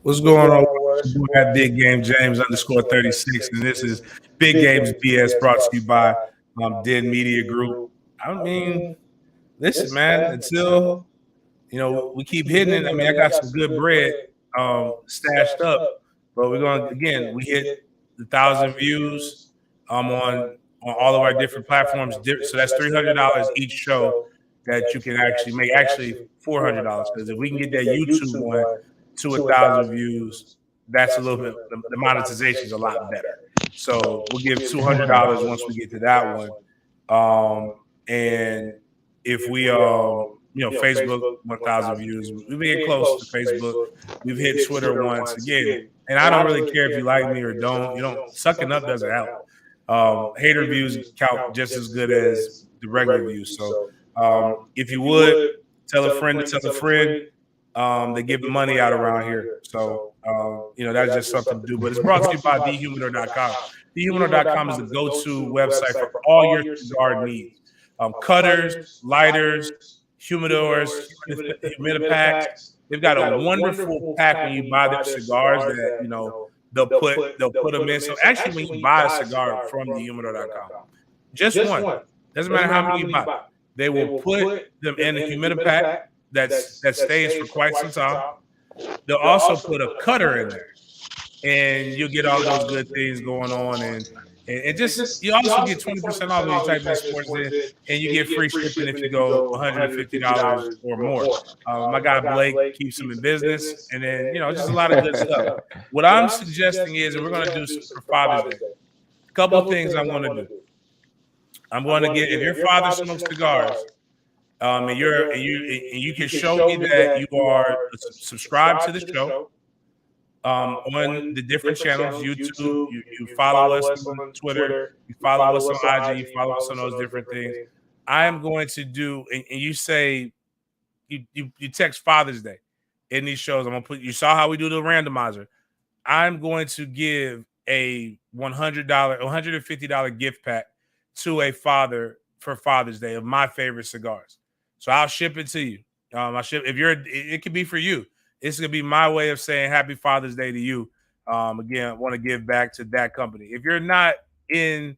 What's going on? It's your boy at Big Game James _36, and this is Big Games BS brought to you by Dead Media Group. I mean, listen, man, until we keep hitting it. I mean, I got some good bread stashed up, but we're gonna again we hit the 1,000 views on all of our different platforms. So that's $300 each show that you can actually make. Actually, $400 because if we can get that YouTube one to 1,000 views, that's a little bit. The monetization is a lot better. So we'll give $200 once we get to that one. And if we Facebook 1,000 views, we've been getting close to Facebook. We've hit Twitter once again, and I don't really care if you like me or don't. You don't sucking up doesn't help. Hater views count just as good as the regular views. So if you would tell a friend to tell a friend. They give money out around here. So, that's just something to do. But it's brought to you by thehumidor.com. Thehumidor.com is the go-to website for all your cigar needs. Cutters, lighters, humidors, humidipacks. They've got a wonderful pack when you buy their cigars that, they'll put them in. So actually, when you buy a cigar from thehumidor.com, just one, doesn't matter how many you buy, they will put them in a humidipack that stays for quite some time. They'll also put a cutter in there, and you'll get all those good things going on. And just you also get 20% off when you type in sports in, and you get free shipping if you go $150 or more. My guy Blake keeps them in business, and then just a lot of good stuff. What I'm suggesting is, and we're going to do for Father's Day, a couple of things I'm going to do. I'm going to get, if your father smokes cigars, and you can show me that you are subscribed to the show on the different channels, YouTube, you follow us on Twitter, you follow us on IG, you follow us on those different things. I am going to do, and you say, you text Father's Day in these shows. I'm going to put, you saw how we do the randomizer. I'm going to give a $150 gift pack to a father for Father's Day of my favorite cigars. So I'll ship it to you. It could be for you. It's gonna be my way of saying Happy Father's Day to you. Again, I want to give back to that company. If you're in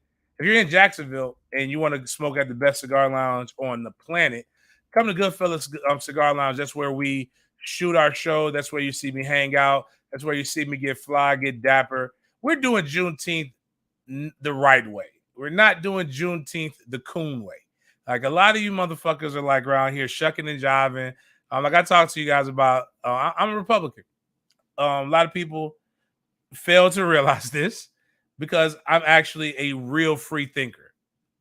Jacksonville and you want to smoke at the best cigar lounge on the planet, come to Goodfellas Cigar Lounge. That's where we shoot our show. That's where you see me hang out. That's where you see me get fly, get dapper. We're doing Juneteenth the right way. We're not doing Juneteenth the coon way. Like a lot of you motherfuckers are like around here shucking and jiving. Like I talked to you guys about, I'm a Republican. A lot of people fail to realize this because I'm actually a real free thinker.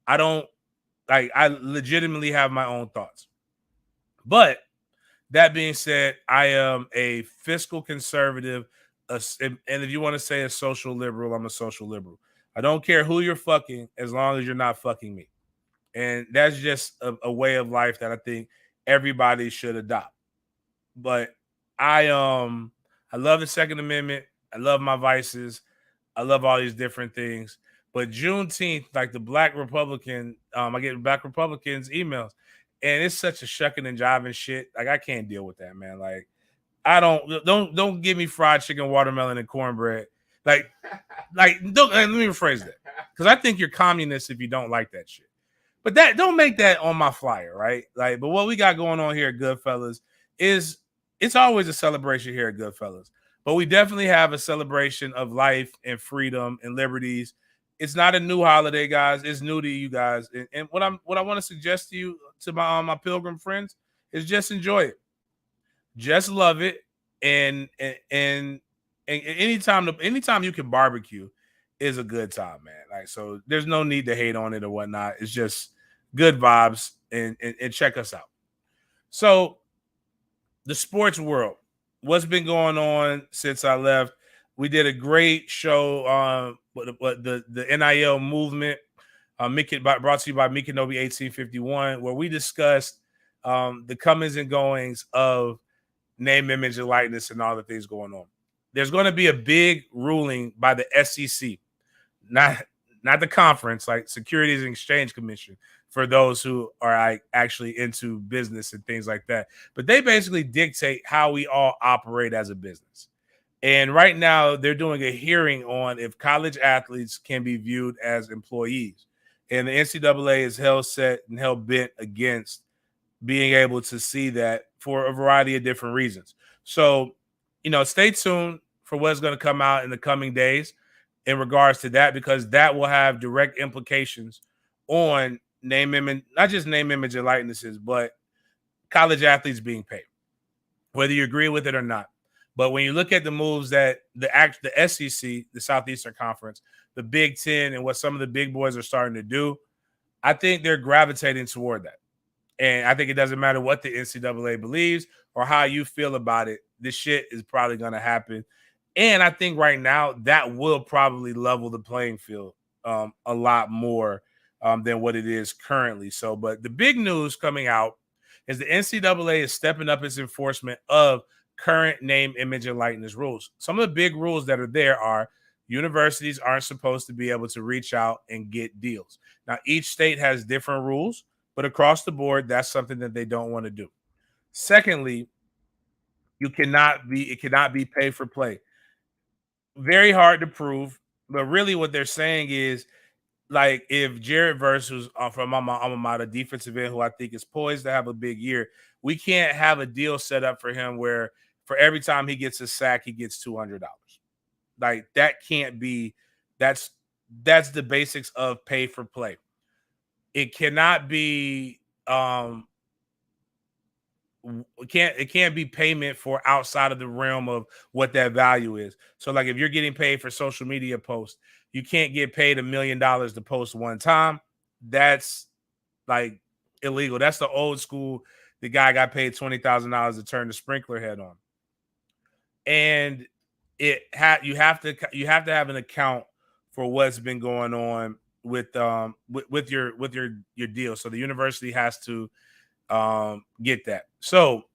I legitimately have my own thoughts. But that being said, I am a fiscal conservative. And if you want to say a social liberal, I'm a social liberal. I don't care who you're fucking as long as you're not fucking me. And that's just a way of life that I think everybody should adopt. But I love the Second Amendment. I love my vices. I love all these different things. But Juneteenth, like the Black Republican, I get Black Republicans emails, and it's such a shucking and jiving shit. Like I can't deal with that, man. Like I don't give me fried chicken, watermelon, and cornbread. Like let me rephrase that, because I think you're communist if you don't like that shit. But that don't make that on my flyer, right? Like, but what we got going on here at Goodfellas is it's always a celebration here at Goodfellas. But we definitely have a celebration of life and freedom and liberties. It's not a new holiday, guys. It's new to you guys. And what I want to suggest to you, to my pilgrim friends, is just enjoy it. Just love it. And anytime you can barbecue is a good time, man. Like, so there's no need to hate on it or whatnot. It's just good vibes, and check us out. So the sports world, what's been going on since I left? We did a great show on the NIL movement, brought to you by Mikinobi 1851, where we discussed the comings and goings of name, image, and likeness and all the things going on. There's going to be a big ruling by the SEC, not the conference, like Securities and Exchange Commission, for those who are actually into business and things like that. But they basically dictate how we all operate as a business. And right now, they're doing a hearing on if college athletes can be viewed as employees. And the NCAA is hell set and hell bent against being able to see that for a variety of different reasons. So, stay tuned for what's going to come out in the coming days in regards to that, because that will have direct implications on name, image, not just name, image, and likenesses, but college athletes being paid, whether you agree with it or not. But when you look at the moves that the SEC, the Southeastern Conference, the Big Ten, and what some of the big boys are starting to do, I think they're gravitating toward that. And I think it doesn't matter what the NCAA believes or how you feel about it. This shit is probably going to happen. And I think right now that will probably level the playing field a lot more than what it is currently. So, but the big news coming out is the NCAA is stepping up its enforcement of current name, image, and likeness rules. Some of the big rules that are there are universities aren't supposed to be able to reach out and get deals. Now, each state has different rules, but across the board, that's something that they don't want to do. Secondly, it cannot be pay for play. Very hard to prove, but really what they're saying is, like, if Jared versus from my alma mater, defensive end, who I think is poised to have a big year, we can't have a deal set up for him where for every time he gets a sack, he gets $200. Like, that can't be. That's the basics of pay for play. It cannot be. It can't be payment for outside of the realm of what that value is. So, like, if you're getting paid for social media posts, you can't get paid $1 million to post one time. That's like illegal. That's the old school. The guy got paid $20,000 to turn the sprinkler head on, and you have to have an account for what's been going on with your deal. So the university has to get that. So,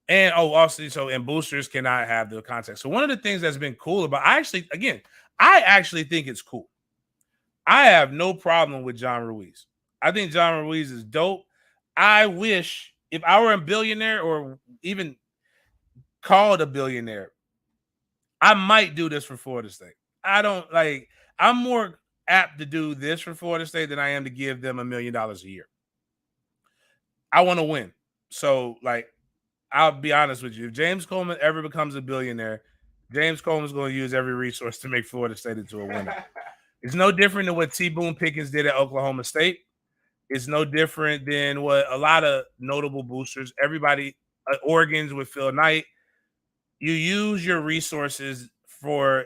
and also, and boosters cannot have the context. So one of the things that's been cool about, I actually think it's cool. I have no problem with John Ruiz. I think John Ruiz is dope. I wish if I were a billionaire or even called a billionaire, I might do this for Florida State. I'm more apt to do this for Florida State than I am to give them $1 million a year. I want to win. So, like, I'll be honest with you. If James Coleman ever becomes a billionaire, James Coleman's going to use every resource to make Florida State into a winner. It's no different than what T. Boone Pickens did at Oklahoma State. It's no different than what a lot of notable boosters, everybody, Oregon's with Phil Knight. You use your resources for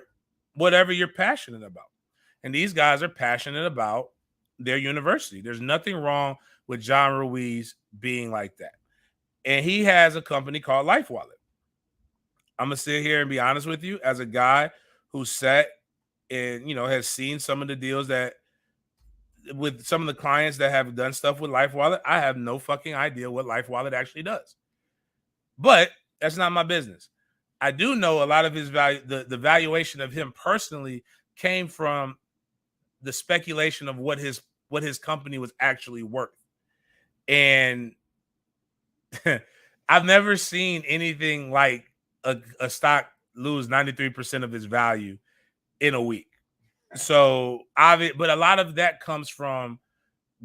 whatever you're passionate about. And these guys are passionate about their university. There's nothing wrong with John Ruiz being like that. And he has a company called Life Wallet. I'm going to sit here and be honest with you, as a guy who sat and, has seen some of the deals that with some of the clients that have done stuff with Life Wallet, I have no fucking idea what Life Wallet actually does. But that's not my business. I do know a lot of his value, the valuation of him personally came from the speculation of what his company was actually worth. And I've never seen anything like a stock lose 93% of its value in a week. So, but a lot of that comes from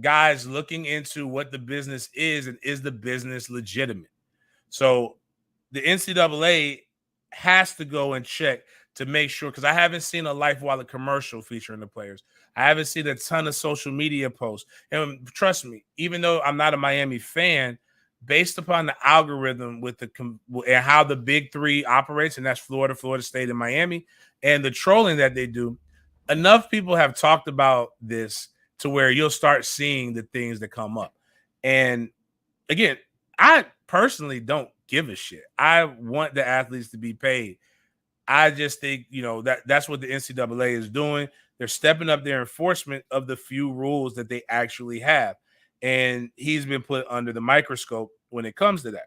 guys looking into what the business is and is the business legitimate. So the NCAA has to go and check to make sure, because I haven't seen a Life Wallet commercial featuring the players. I haven't seen a ton of social media posts. And trust me, even though I'm not a Miami fan, based upon the algorithm with and how the big three operates, and that's Florida, Florida State, and Miami, and the trolling that they do, enough people have talked about this to where you'll start seeing the things that come up. And again, I personally don't give a shit. I want the athletes to be paid. I just think, that's what the NCAA is doing. They're stepping up their enforcement of the few rules that they actually have. And he's been put under the microscope when it comes to that.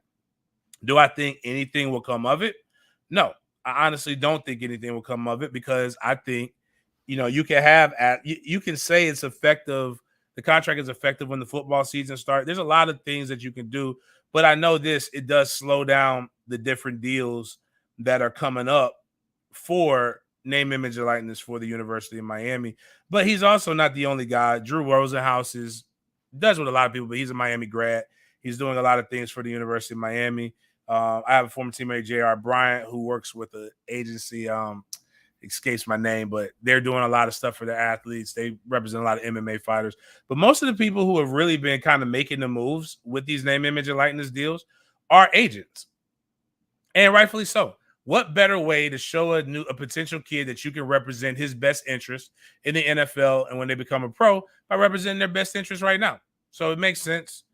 Do I think anything will come of it? No, I honestly don't think anything will come of it, because I think, you can say it's effective. The contract is effective when the football season starts. There's a lot of things that you can do, but I know it does slow down the different deals that are coming up for name, image, and likeness for the University of Miami. But he's also not the only guy. Drew Rosenhaus does with a lot of people, but he's a Miami grad. He's doing a lot of things for the University of Miami. I have a former teammate, J.R. Bryant, who works with the agency. Escapes my name, but they're doing a lot of stuff for their athletes. They represent a lot of MMA fighters. But most of the people who have really been kind of making the moves with these name, image, and likeness deals are agents. And rightfully so. What better way to show a potential kid that you can represent his best interest in the NFL and when they become a pro by representing their best interest right now? So it makes sense.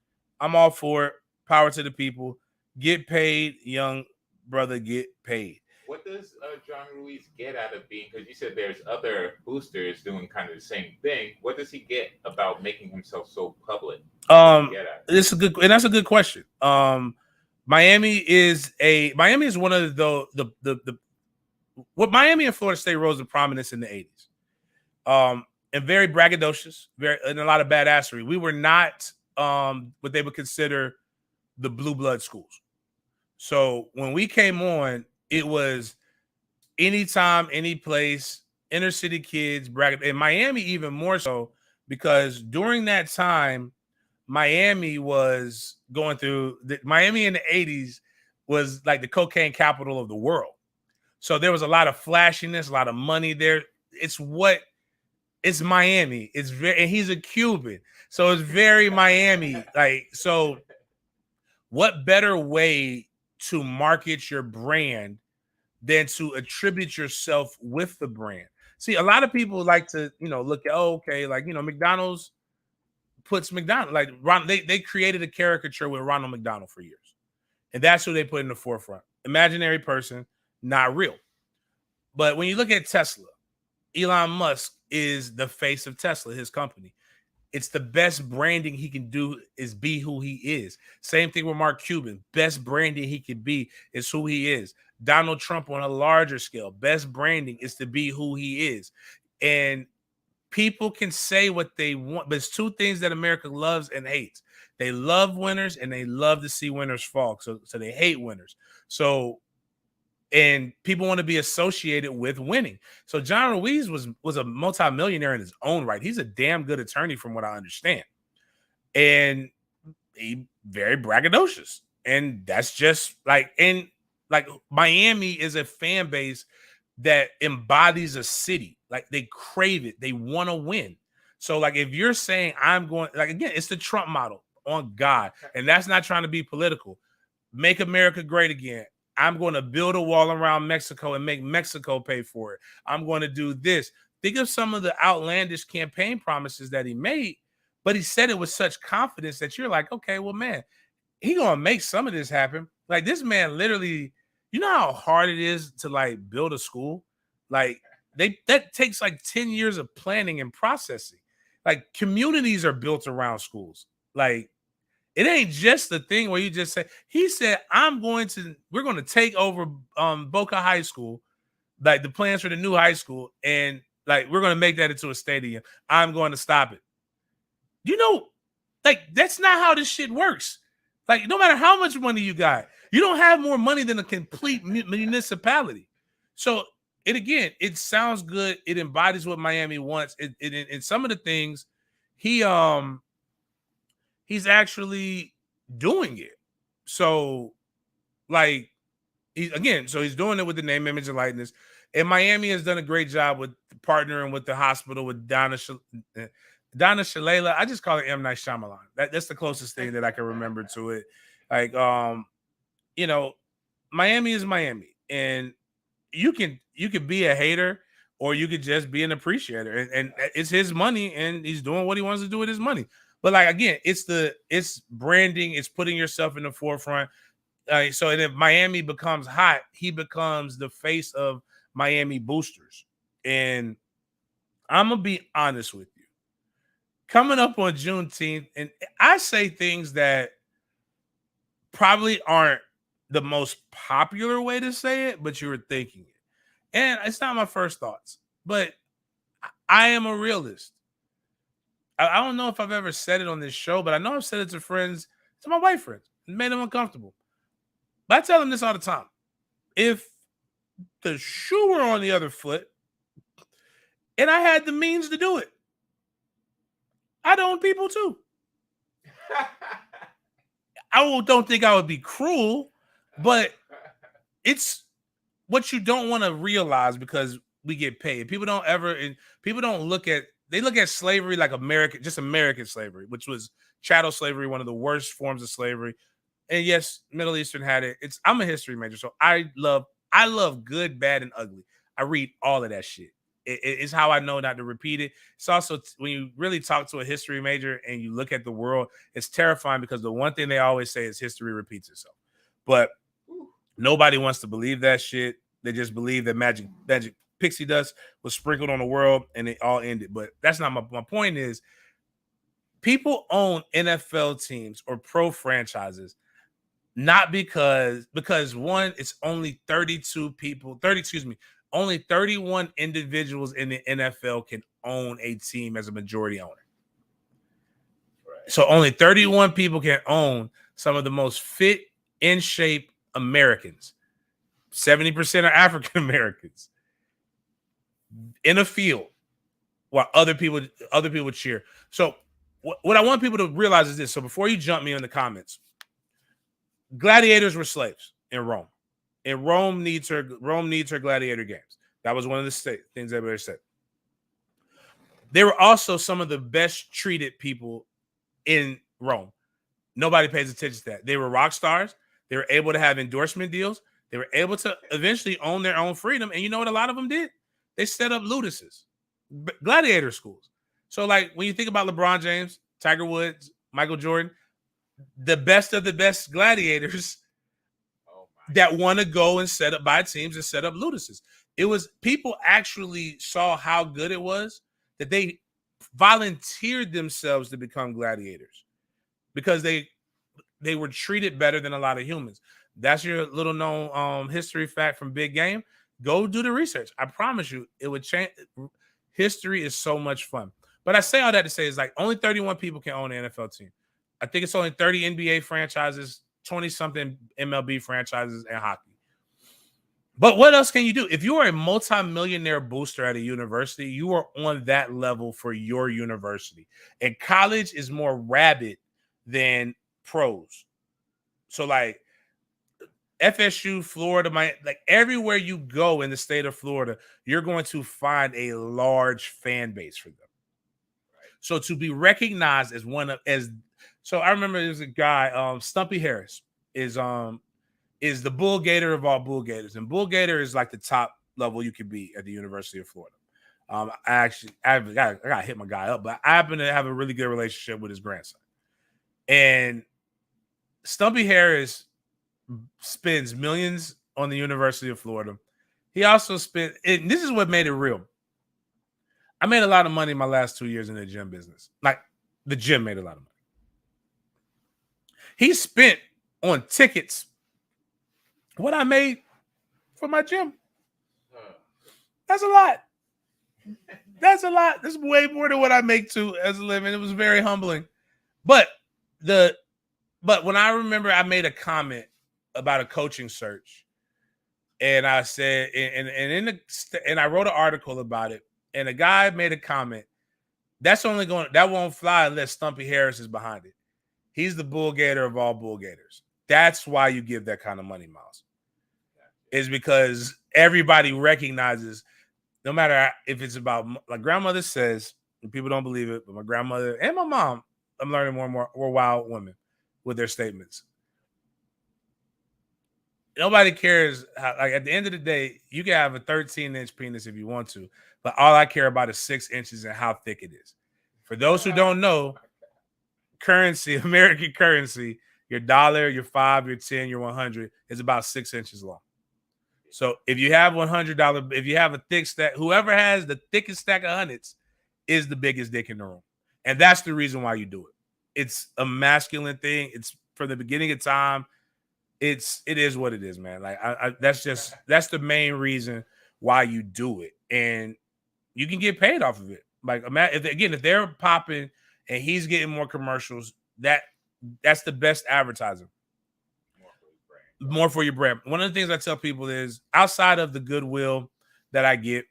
I'm all for it. Power to the people. Get paid, young brother, get paid. What does John Ruiz get out of being? Because you said there's other boosters doing kind of the same thing. What does he get about making himself so public? It's a good, and that's a good question. Miami is one of the what Miami and Florida State rose to prominence in the 80s. And very braggadocious, and a lot of badassery. We were not what they would consider the blue blood schools. So when we came on, it was anytime, any place, inner city kids, in Miami even more so, because during that time, Miami was going through Miami in the 80s was like the cocaine capital of the world. So there was a lot of flashiness, a lot of money there. It's Miami. It's very, and he's a Cuban. So it's very Miami. Like, so what better way to market your brand than to attribute yourself with the brand? See, a lot of people like to, look at, McDonald's puts McDonald, like they created a caricature with Ronald McDonald for years. And that's who they put in the forefront. Imaginary person, not real. But when you look at Tesla, Elon Musk is the face of Tesla, his company. It's the best branding he can do is be who he is. Same thing with Mark Cuban. Best branding he can be is who he is. Donald Trump on a larger scale. Best branding is to be who he is. And people can say what they want, but it's two things that America loves and hates. They love winners and they love to see winners fall. So they hate winners. And people want to be associated with winning. So John Ruiz was a multimillionaire in his own right. He's a damn good attorney from what I understand. And he very braggadocious. And that's just like Miami is a fan base that embodies a city. Like they crave it. They want to win. So like if you're saying I'm going, like again, it's the Trump model on God. And that's not trying to be political. Make America great again. I'm going to build a wall around Mexico and make Mexico pay for it. I'm going to do this. Think of some of the outlandish campaign promises that he made, but he said it with such confidence that you're like, okay, well, man, he going to make some of this happen. Like this man literally, you know how hard it is to like build a school? Like that takes like 10 years of planning and processing. Like communities are built around schools. Like it ain't just the thing where you just say, he said, we're going to take over Boca High School, like the plans for the new high school, and like we're going to make that into a stadium. I'm going to stop it. Like that's not how this shit works. Like no matter how much money you got, you don't have more money than a complete municipality. So it sounds good. It embodies what Miami wants. And some of the things he's actually doing it. So, like, he's doing it with the name, image, and likeness. And Miami has done a great job with partnering with the hospital with Donna Shalala. I just call it M. Night Shyamalan. That's the closest thing that I can remember to it. Like, Miami is Miami, and you can be a hater or you could just be an appreciator, and it's his money, and he's doing what he wants to do with his money. But like again, it's branding, it's putting yourself in the forefront. So and if Miami becomes hot, he becomes the face of Miami boosters. And I'm gonna be honest with you. Coming up on Juneteenth, and I say things that probably aren't the most popular way to say it, but you were thinking it. And it's not my first thoughts, but I am a realist. I don't know if I've ever said it on this show, but I know I've said it to friends, to my white friends, and made them uncomfortable. But I tell them this all the time. If the shoe were on the other foot, and I had the means to do it. I'd own people too. I don't think I would be cruel, but it's what you don't want to realize because we get paid. People don't look at slavery like American slavery, which was chattel slavery, one of the worst forms of slavery. And yes, Middle Eastern had it. I'm a history major, so I love good, bad, and ugly. I read all of that shit. It's how I know not to repeat it. It's also when you really talk to a history major and you look at the world, it's terrifying because the one thing they always say is history repeats itself. But nobody wants to believe that shit. They just believe that magic pixie dust was sprinkled on the world and it all ended. But that's not my point. Is people own NFL teams or pro franchises not because one, it's only 31 individuals in the NFL can own a team as a majority owner. Right. So only 31 people can own some of the most fit, in shape Americans. 70% are African Americans in a field while other people cheer. So what I want people to realize is this. So before you jump me in the comments, gladiators were slaves in Rome. And Rome needs her gladiator games. That was one of the things everybody said. They were also some of the best treated people in Rome. Nobody pays attention to that. They were rock stars. They were able to have endorsement deals. They were able to eventually own their own freedom. And you know what a lot of them did? They set up ludices, gladiator schools. So like when you think about LeBron James, Tiger Woods, Michael Jordan, the best of the best gladiators that want to go and buy teams and set up ludices. It was people actually saw how good it was that they volunteered themselves to become gladiators because they were treated better than a lot of humans. That's your little known history fact from Big Game. Go do the research. I promise you, it would change. History is so much fun. But I say all that to say is like only 31 people can own an NFL team. I think it's only 30 NBA franchises, 20-something MLB franchises, and hockey. But what else can you do? If you are a multimillionaire booster at a university, you are on that level for your university. And college is more rabid than pros. So like FSU, Florida, like everywhere you go in the state of Florida, you're going to find a large fan base for them. So to be recognized as so I remember there's a guy, Stumpy Harris is the Bull Gator of all Bull Gators. And Bull Gator is like the top level you could be at the University of Florida. I got to hit my guy up, but I happen to have a really good relationship with his grandson. And Stumpy Harris spends millions on the University of Florida. He also spent, and this is what made it real. I made a lot of money in my last 2 years in the gym business. Like the gym made a lot of money. He spent on tickets what I made for my gym. That's a lot. That's a lot. That's way more than what I make too as a living. It was very humbling. But when I remember I made a comment about a coaching search, and I said, and I wrote an article about it, and a guy made a comment. That won't fly unless Stumpy Harris is behind it. He's the Bull Gator of all Bull Gators. That's why you give that kind of money, Miles. Is because everybody recognizes, no matter if it's about, my grandmother says, and people don't believe it, but my grandmother and my mom, I'm learning more and more, were wild women with their statements. Nobody cares. Like at the end of the day, you can have a 13-inch penis if you want to, but all I care about is 6 inches and how thick it is. For those who don't know, currency, American currency, your dollar, your 5, your 10, your 100 is about 6 inches long. So if you have $100, if you have a thick stack, whoever has the thickest stack of hundreds is the biggest dick in the room. And that's the reason why you do it. It's a masculine thing. It's from the beginning of time. It is what it is, man. Like that's the main reason why you do it. And you can get paid off of it. Like if they're popping and he's getting more commercials, that's the best advertising. more for your brand. One of the things I tell people is outside of the goodwill that I get,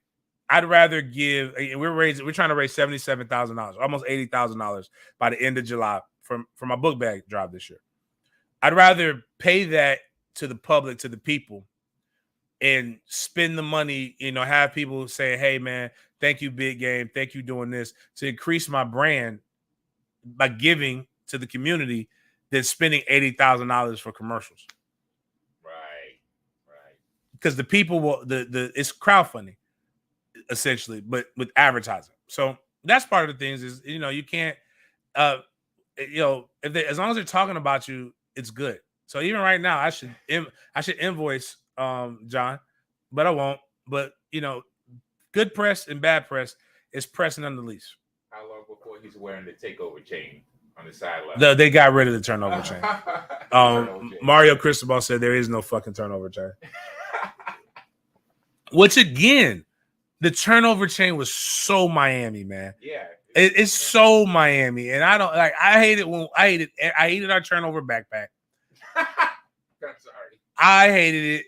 I'd rather give. We're trying to raise $77,000, almost $80,000 by the end of July from my book bag drive this year. I'd rather pay that to the public, to the people, and spend the money. Have people say, "Hey, man, thank you, Big Game. Thank you doing this," to increase my brand by giving to the community than spending $80,000 for commercials. Right. Because the people will it's crowdfunding essentially, but with advertising. So that's part of the things is you can't if as long as they're talking about you, it's good. So even right now, I should invoice John, but I won't. But good press and bad press is pressing on the lease. How long before he's wearing the takeover chain on the sideline? They got rid of the turnover chain. Mario Cristobal said there is no fucking turnover chain. Which again, the turnover chain was so Miami, man. Yeah. It's so Miami, and I don't like. I hated our turnover backpack. I'm sorry. I hated it.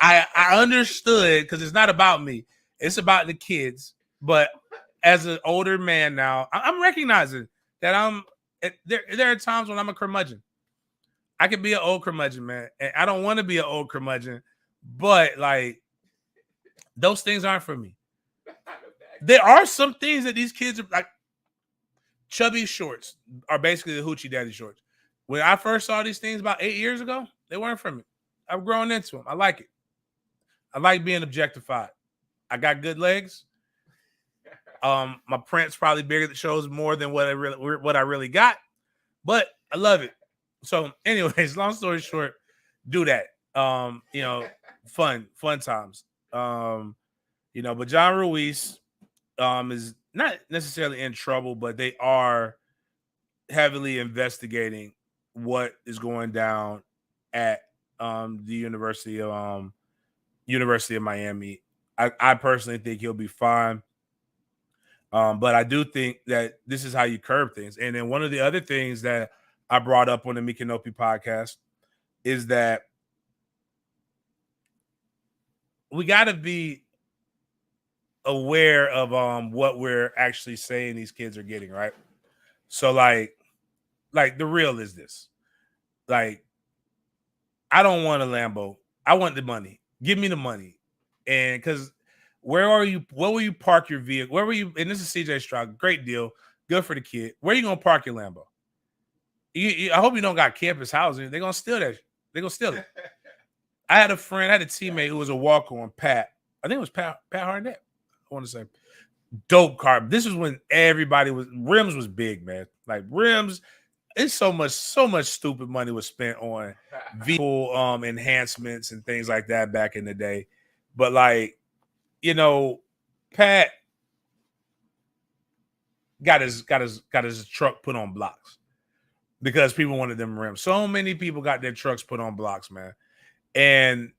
I understood because it's not about me. It's about the kids. But as an older man now, I'm recognizing that there are times when I'm a curmudgeon. I could be an old curmudgeon, man, and I don't want to be an old curmudgeon. But like, those things aren't for me. There are some things that these kids are like. Chubby shorts are basically the hoochie daddy shorts. When I first saw these things about 8 years ago, they weren't for me. I've grown into them. I like it. I like being objectified. I got good legs. My print's probably bigger that shows more than what I really got, but I love it. So, anyways, long story short, do that. Fun times. But John Ruiz is not necessarily in trouble, but they are heavily investigating what is going down at the University of Miami. I personally think he'll be fine. But I do think that this is how you curb things. And then one of the other things that I brought up on the Mikinopi podcast is that we got to be aware of what we're actually saying these kids are getting, right? So like the real is this. Like, I don't want a Lambo. I want the money. Give me the money. And because where will you park your vehicle? Where were you? And this is CJ Stroud. Great deal. Good for the kid. Where are you gonna park your Lambo? I hope you don't got campus housing. They're gonna steal that. They're gonna steal it. I had a teammate who was a walk-on, Pat. I think it was Pat Harnett. I want to say dope car. This is when rims was big, man. Like rims, it's so much stupid money was spent on vehicle enhancements and things like that back in the day. But like, Pat got his truck put on blocks because people wanted them rims. So many people got their trucks put on blocks, man. And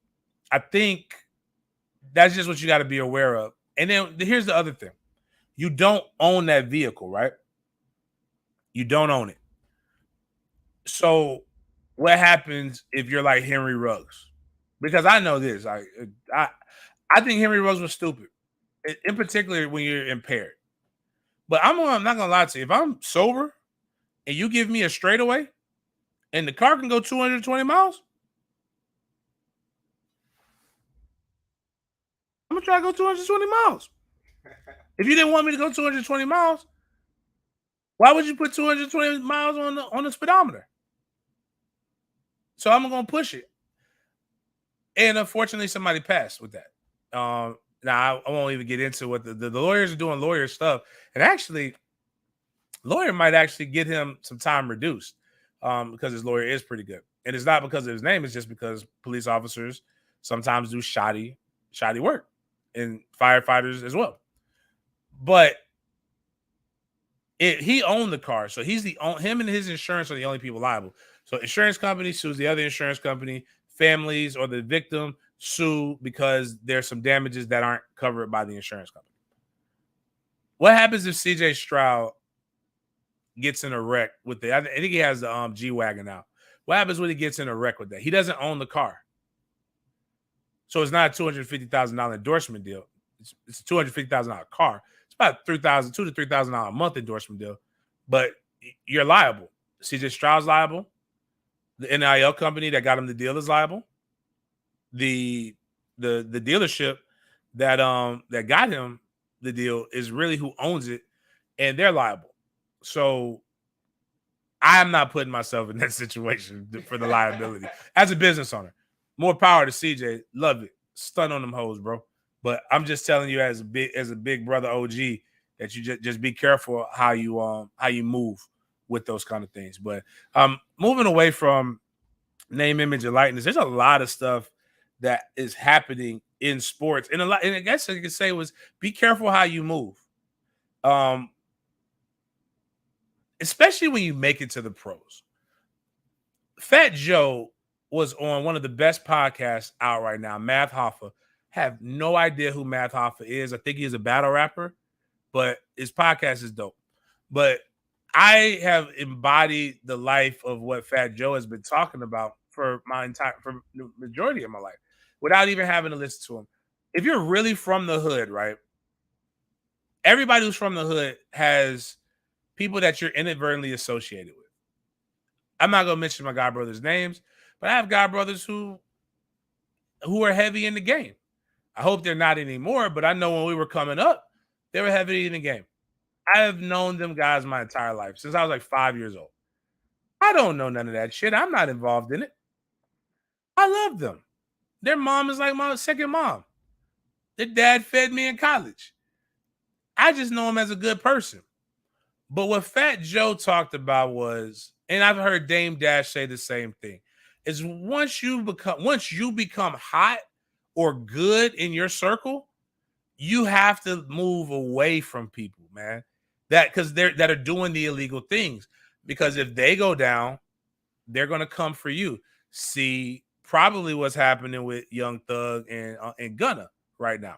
I think that's just what you got to be aware of. And then here's the other thing. You don't own that vehicle, right? You don't own it. So what happens if you're like Henry Ruggs? Because I know this. I think Henry Ruggs was stupid, in particular when you're impaired. But I'm not going to lie to you. If I'm sober and you give me a straightaway and the car can go 220 miles, I'm going to try to go 220 miles. If you didn't want me to go 220 miles, why would you put 220 miles on the speedometer? So I'm going to push it. And unfortunately, somebody passed with that. Now, I won't even get into what the lawyers are doing lawyer stuff. And actually, lawyer might actually get him some time reduced because his lawyer is pretty good. And it's not because of his name. It's just because police officers sometimes do shoddy work, and firefighters as well. But he owned the car. So him and his insurance are the only people liable. So insurance company sues the other insurance company. Families or the victim sue because there's some damages that aren't covered by the insurance company. What happens if CJ Stroud gets in a wreck with I think he has the G-Wagon now. What happens when he gets in a wreck with that? He doesn't own the car. So it's not a $250,000 endorsement deal. It's a $250,000 car. It's about $2,000 to $3,000 a month endorsement deal. But you're liable. CJ Stroud's liable. The NIL company that got him the deal is liable. The dealership that got him the deal is really who owns it, and they're liable. So I'm not putting myself in that situation for the liability as a business owner. More power to CJ. Love it. Stun on them hoes, bro. But I'm just telling you as a big brother OG that you just be careful how you move with those kind of things. But moving away from name, image, and likeness, there's a lot of stuff that is happening in sports. And I guess I could say was be careful how you move. Especially when you make it to the pros. Fat Joe was on one of the best podcasts out right now, Math Hoffa. Have no idea who Math Hoffa is. I think he's a battle rapper, but his podcast is dope. But I have embodied the life of what Fat Joe has been talking about for the majority of my life without even having to listen to him. If you're really from the hood, right? Everybody who's from the hood has people that you're inadvertently associated with. I'm not gonna mention my god brothers' names, but I have god brothers who are heavy in the game. I hope they're not anymore, but I know when we were coming up, they were heavy in the game. I have known them guys my entire life since I was like 5 years old. I don't know none of that shit. I'm not involved in it. I love them. Their mom is like my second mom. Their dad fed me in college. I just know him as a good person. But what Fat Joe talked about was, and I've heard Dame Dash say the same thing, is once you become hot or good in your circle, you have to move away from people, man. That are doing the illegal things. Because if they go down, they're gonna come for you. See, probably what's happening with Young Thug and Gunna right now.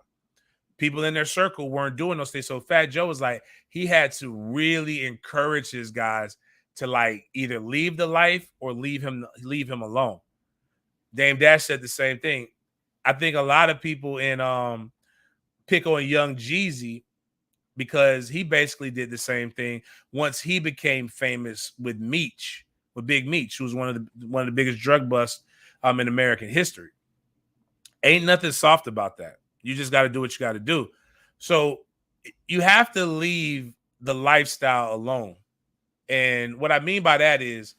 People in their circle weren't doing those things. So Fat Joe was like, he had to really encourage his guys to like either leave the life or leave him alone. Dame Dash said the same thing. I think a lot of people in pick on Young Jeezy because he basically did the same thing once he became famous with Big Meech, who was one of the biggest drug busts in American history. Ain't nothing soft about that. You just got to do what you got to do. So you have to leave the lifestyle alone. And what I mean by that is,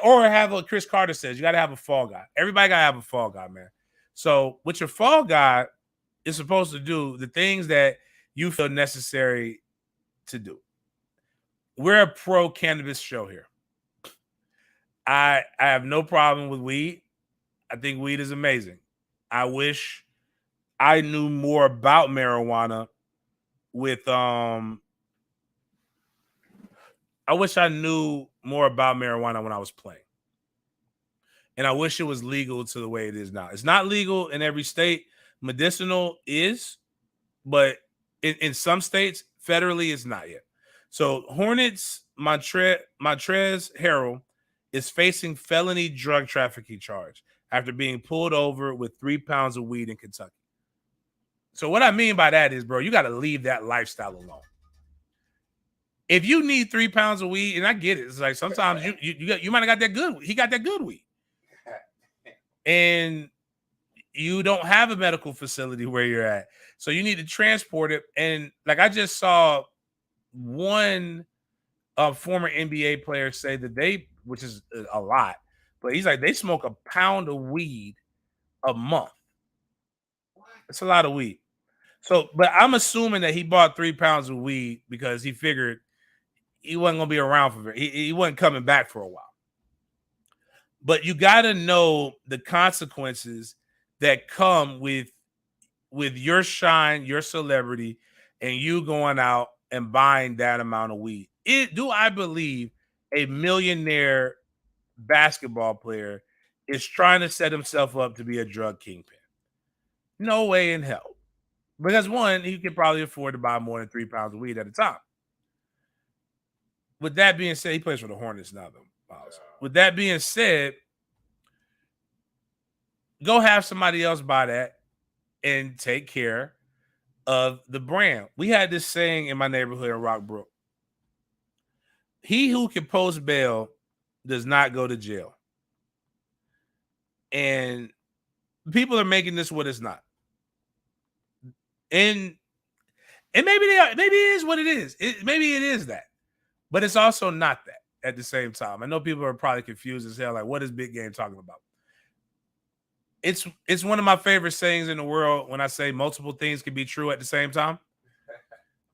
or have what Chris Carter says, you got to have a fall guy. Everybody got to have a fall guy, man. So what your fall guy is supposed to do, the things that you feel necessary to do. We're a pro cannabis show here. I have no problem with weed. I think weed is amazing. I wish I knew more about marijuana I wish I knew more about marijuana when I was playing. And I wish it was legal to the way it is now. It's not legal in every state. Medicinal is, but in some states, federally, it's not yet. So Hornets Montrez Harrell is facing felony drug trafficking charge after being pulled over with 3 pounds of weed in Kentucky. So what I mean by that is, bro, you got to leave that lifestyle alone. If you need 3 pounds of weed, and I get it, it's like sometimes you might have got that good. He got that good weed, and you don't have a medical facility where you're at, so you need to transport it. And like I just saw one former NBA player say that which is a lot, but he's like they smoke a pound of weed a month. It's a lot of weed. So, but I'm assuming that he bought 3 pounds of weed because he figured he wasn't going to be around for he wasn't coming back for a while. But you got to know the consequences that come with your shine, your celebrity, and you going out and buying that amount of weed. Do I believe a millionaire basketball player is trying to set himself up to be a drug kingpin? No way in hell. Because one, he could probably afford to buy more than 3 pounds of weed at a time. With that being said, he plays for the Hornets now, though. With that being said, go have somebody else buy that and take care of the brand. We had this saying in my neighborhood in Rockbrook. He who can post bail does not go to jail. And people are making this what it's not. And maybe they are, maybe it is what it is. Maybe it is that. But it's also not that at the same time. I know people are probably confused as hell, like, what is Big Game talking about? It's one of my favorite sayings in the world when I say multiple things can be true at the same time.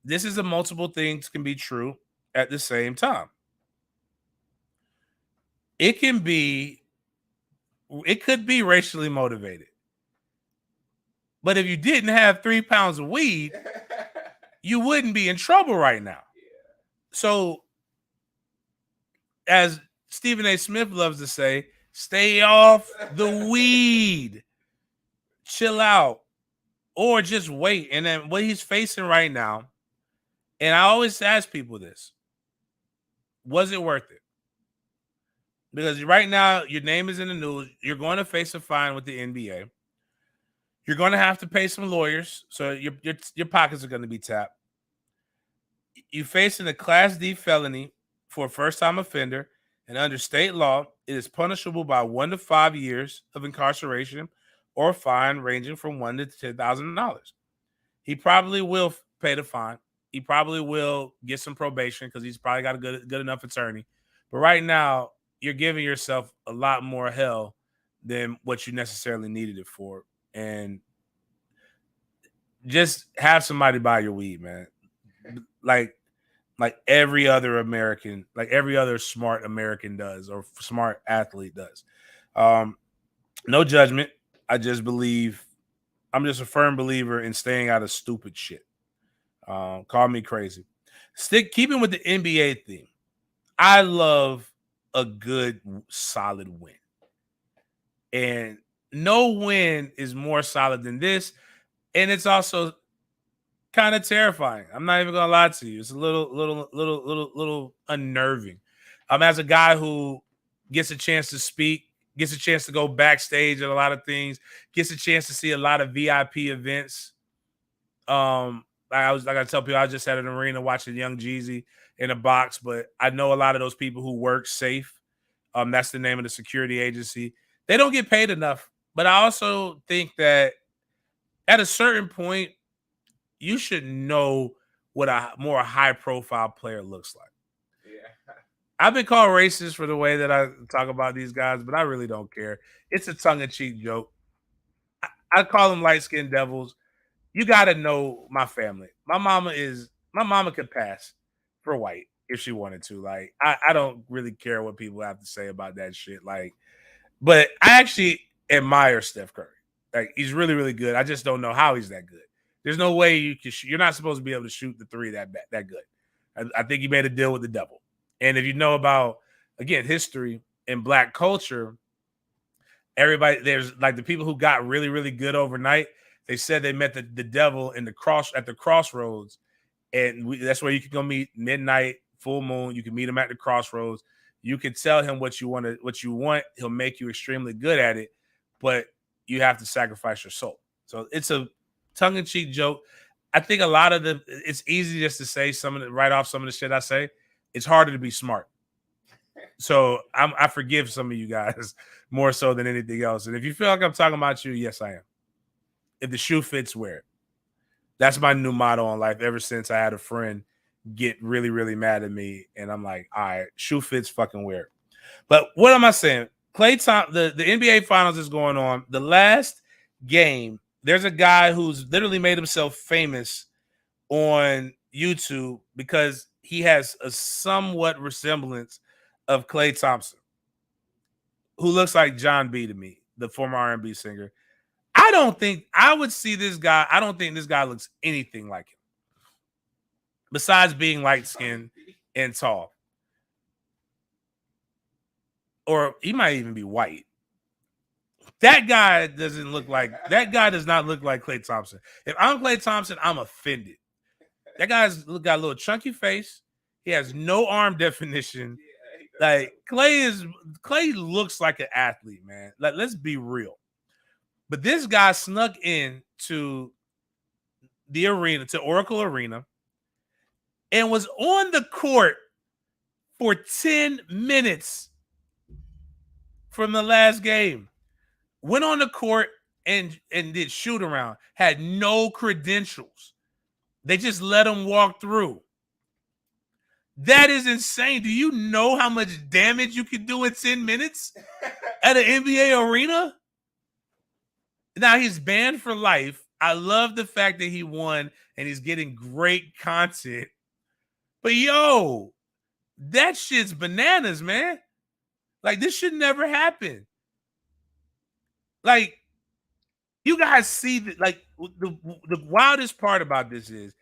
This is a multiple things can be true at the same time. It could be racially motivated. But if you didn't have 3 pounds of weed, you wouldn't be in trouble right now. So, as Stephen A. Smith loves to say, stay off the weed. Chill out. Or just wait. And then what he's facing right now, and I always ask people this, was it worth it? Because right now, your name is in the news. You're going to face a fine with the NBA. You're going to have to pay some lawyers, so your pockets are going to be tapped. You're facing a Class D felony for a first-time offender, and under state law, it is punishable by 1 to 5 years of incarceration or a fine ranging from $1 to $10,000. He probably will pay the fine. He probably will get some probation because he's probably got a good enough attorney. But right now, you're giving yourself a lot more hell than what you necessarily needed it for. And just have somebody buy your weed, man. Like every other American, like every other smart American does, or smart athlete does. No judgment. I'm just a firm believer in staying out of stupid shit. Call me crazy. Keeping with the NBA theme. I love a good, solid win. And no win is more solid than this. And it's also kind of terrifying. I'm not even gonna lie to you. It's a little unnerving. As a guy who gets a chance to speak, gets a chance to go backstage at a lot of things, gets a chance to see a lot of VIP events. I tell people, I just at an arena watching Young Jeezy in a box, but I know a lot of those people who work safe. That's the name of the security agency. They don't get paid enough. But I also think that at a certain point, you should know what a more high-profile player looks like. Yeah. I've been called racist for the way that I talk about these guys, but I really don't care. It's a tongue-in-cheek joke. I call them light-skinned devils. You got to know my family. My mama could pass for white if she wanted to. Like, I don't really care what people have to say about that shit. Like, but I actually admire Steph Curry. Like, he's really, really good. I just don't know how he's that good. There's no way you can you're not supposed to be able to shoot the three that good. I think he made a deal with the devil. And if you know about, again, history and Black culture, everybody, there's like the people who got really, really good overnight, they said they met the devil at the crossroads. And that's where you can go meet midnight, full moon. You can meet him at the crossroads. You can tell him what you want. He'll make you extremely good at it, but you have to sacrifice your soul. So it's a tongue-in-cheek joke. I think a lot of it's easy just to say write off some of the shit I say. It's harder to be smart. So I forgive some of you guys more so than anything else. And if you feel like I'm talking about you, yes, I am. If the shoe fits, wear it. That's my new motto in life ever since I had a friend get really, really mad at me. And I'm like, all right, shoe fits, fucking wear it. But what am I saying? The NBA Finals is going on. The last game, there's a guy who's literally made himself famous on YouTube because he has a somewhat resemblance of Klay Thompson, who looks like John B to me, the former R&B singer. I would see this guy. I don't think this guy looks anything like him, besides being light-skinned and tall. Or he might even be white. That guy does not look like Klay Thompson. If I'm Klay Thompson, I'm offended. That guy's got a little chunky face. He has no arm definition. Like Clay looks like an athlete, man. Like, let's be real. But this guy snuck in to the arena, to Oracle Arena, and was on the court for 10 minutes from the last game. Went on the court and did shoot around. Had no credentials. They just let him walk through. That is insane. Do you know how much damage you can do in 10 minutes at an NBA arena? Now he's banned for life. I love the fact that he won and he's getting great content. But yo, that shit's bananas, man. Like, this should never happen. Like, you guys see that, like, the wildest part about this is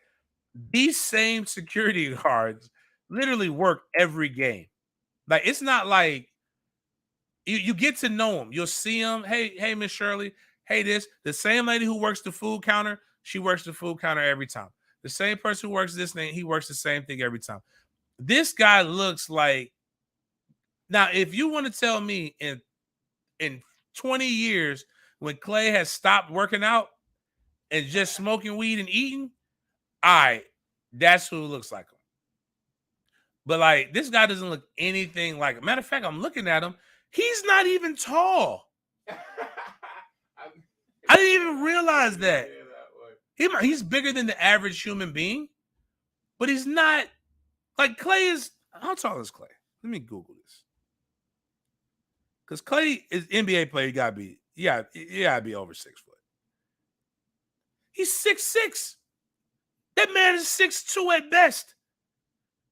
these same security guards literally work every game. Like, it's not like you get to know them. You'll see them. Hey, Miss Shirley. Hey, the same lady who works the food counter, she works the food counter every time. The same person who works this thing, he works the same thing every time. This guy looks like, now, if you want to tell me in 20 years when Clay has stopped working out and just smoking weed and eating, all right, that's who looks like him. But like, this guy doesn't look anything like him. Matter of fact, I'm looking at him. He's not even tall. I didn't even realize that. He's bigger than the average human being, but he's not. Like, Clay is, how tall is Clay? Let me Google this. Because Clay is NBA player, you gotta be over 6 foot. He's 6'6". That man is 6'2" at best.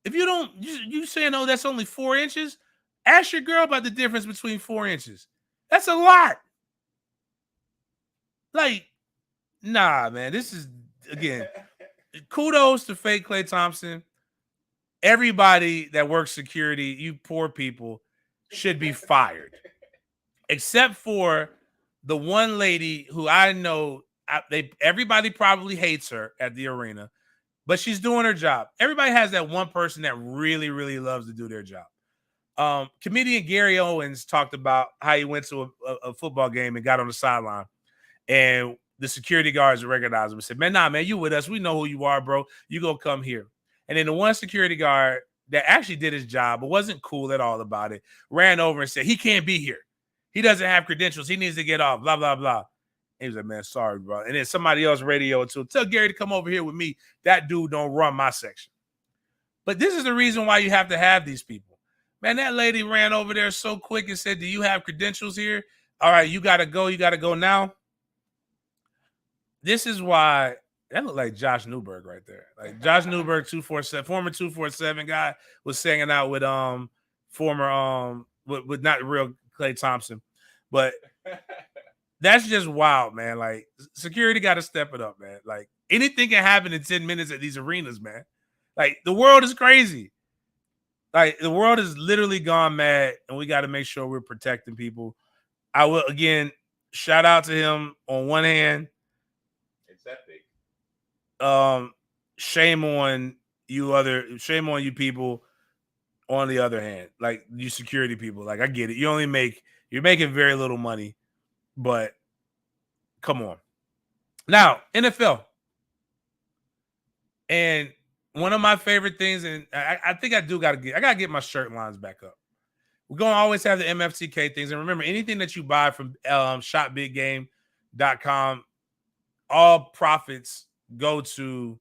If you don't, you saying, oh, that's only 4 inches? Ask your girl about the difference between 4 inches. That's a lot. Like, nah, man. This is, again, kudos to fake Klay Thompson. Everybody that works security, you poor people, should be fired. Except for the one lady who I know, everybody probably hates her at the arena, but she's doing her job. Everybody has that one person that really, really loves to do their job. Comedian Gary Owens talked about how he went to a football game and got on the sideline, and the security guards recognized him and said, man, you with us. We know who you are, bro. You go come here. And then the one security guard that actually did his job, but wasn't cool at all about it, ran over and said, he can't be here. He doesn't have credentials. He needs to get off, blah, blah, blah. And he was like, man, sorry, bro. And then somebody else radioed to him, tell Gary to come over here with me. That dude don't run my section. But this is the reason why you have to have these people. Man, that lady ran over there so quick and said, do you have credentials here? All right, you got to go. You got to go now. This is why that looked like Josh Newberg right there. Like, Josh Newberg, 247, former 247 guy, was hanging out with former with not real Klay Thompson. But that's just wild, man. Like, security got to step it up, man. Like, anything can happen in 10 minutes at these arenas, man. Like, the world is crazy. Like, the world has literally gone mad, and we got to make sure we're protecting people. I will, again, shout out to him on one hand. It's epic. Shame on you people on the other hand. Like, you security people. Like, I get it. You're making very little money, but come on. Now, NFL. And one of my favorite things, and I think I gotta get my shirt lines back up. We're gonna always have the MFTK things. And remember, anything that you buy from shopbiggame.com, all profits go to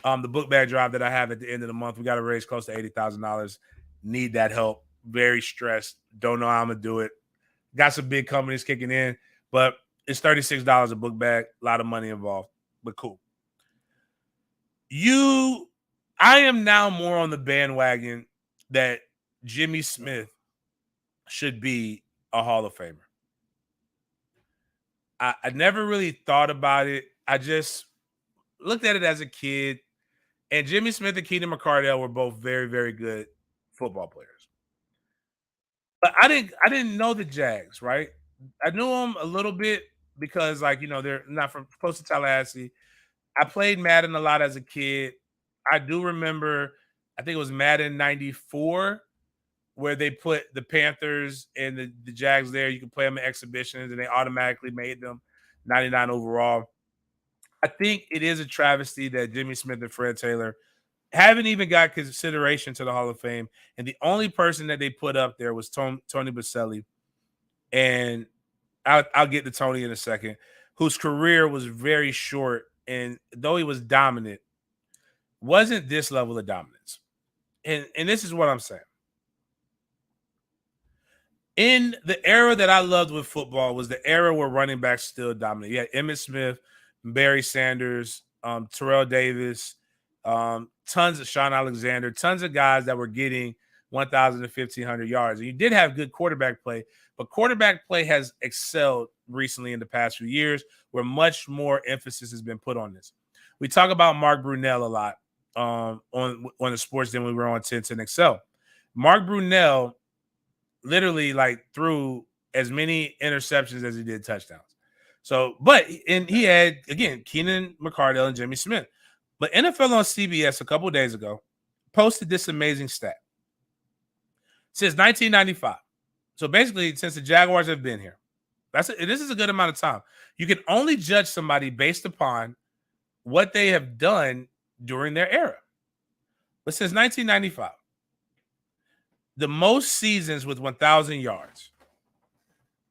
the book bag drive that I have at the end of the month. We got to raise close to $80,000. Need that help. Very stressed. Don't know how I'm gonna do it. Got some big companies kicking in, but it's $36 a book bag. A lot of money involved, but cool. I am now more on the bandwagon that Jimmy Smith should be a Hall of Famer. I never really thought about it. I just looked at it as a kid. And Jimmy Smith and Keenan McCardell were both very, very good football players. But I didn't know the Jags, right? I knew them a little bit because, like, they're not from close to Tallahassee. I played Madden a lot as a kid. I do remember, I think it was Madden 94. where they put the Panthers and the Jags there. You can play them in exhibitions, and they automatically made them 99 overall. I think it is a travesty that Jimmy Smith and Fred Taylor haven't even got consideration to the Hall of Fame, and the only person that they put up there was Tony Baselli, and I'll get to Tony in a second, whose career was very short, and though he was dominant, wasn't this level of dominance. And this is what I'm saying. In the era that I loved with football was the era where running backs still dominant. You had Emmitt Smith, Barry Sanders, Terrell Davis, tons of Sean Alexander, tons of guys that were getting 1,000 to 1,500 yards. And you did have good quarterback play, but quarterback play has excelled recently in the past few years, where much more emphasis has been put on this. We talk about Mark Brunell a lot on the sports den when we were on 10 Excel. Mark Brunell literally like threw as many interceptions as he did touchdowns. So, and he had, again, Keenan McCardell and Jimmy Smith. But NFL on CBS a couple of days ago posted this amazing stat. Since 1995, so basically since the Jaguars have been here, this is a good amount of time. You can only judge somebody based upon what they have done during their era. But since 1995, the most seasons with 1,000 yards,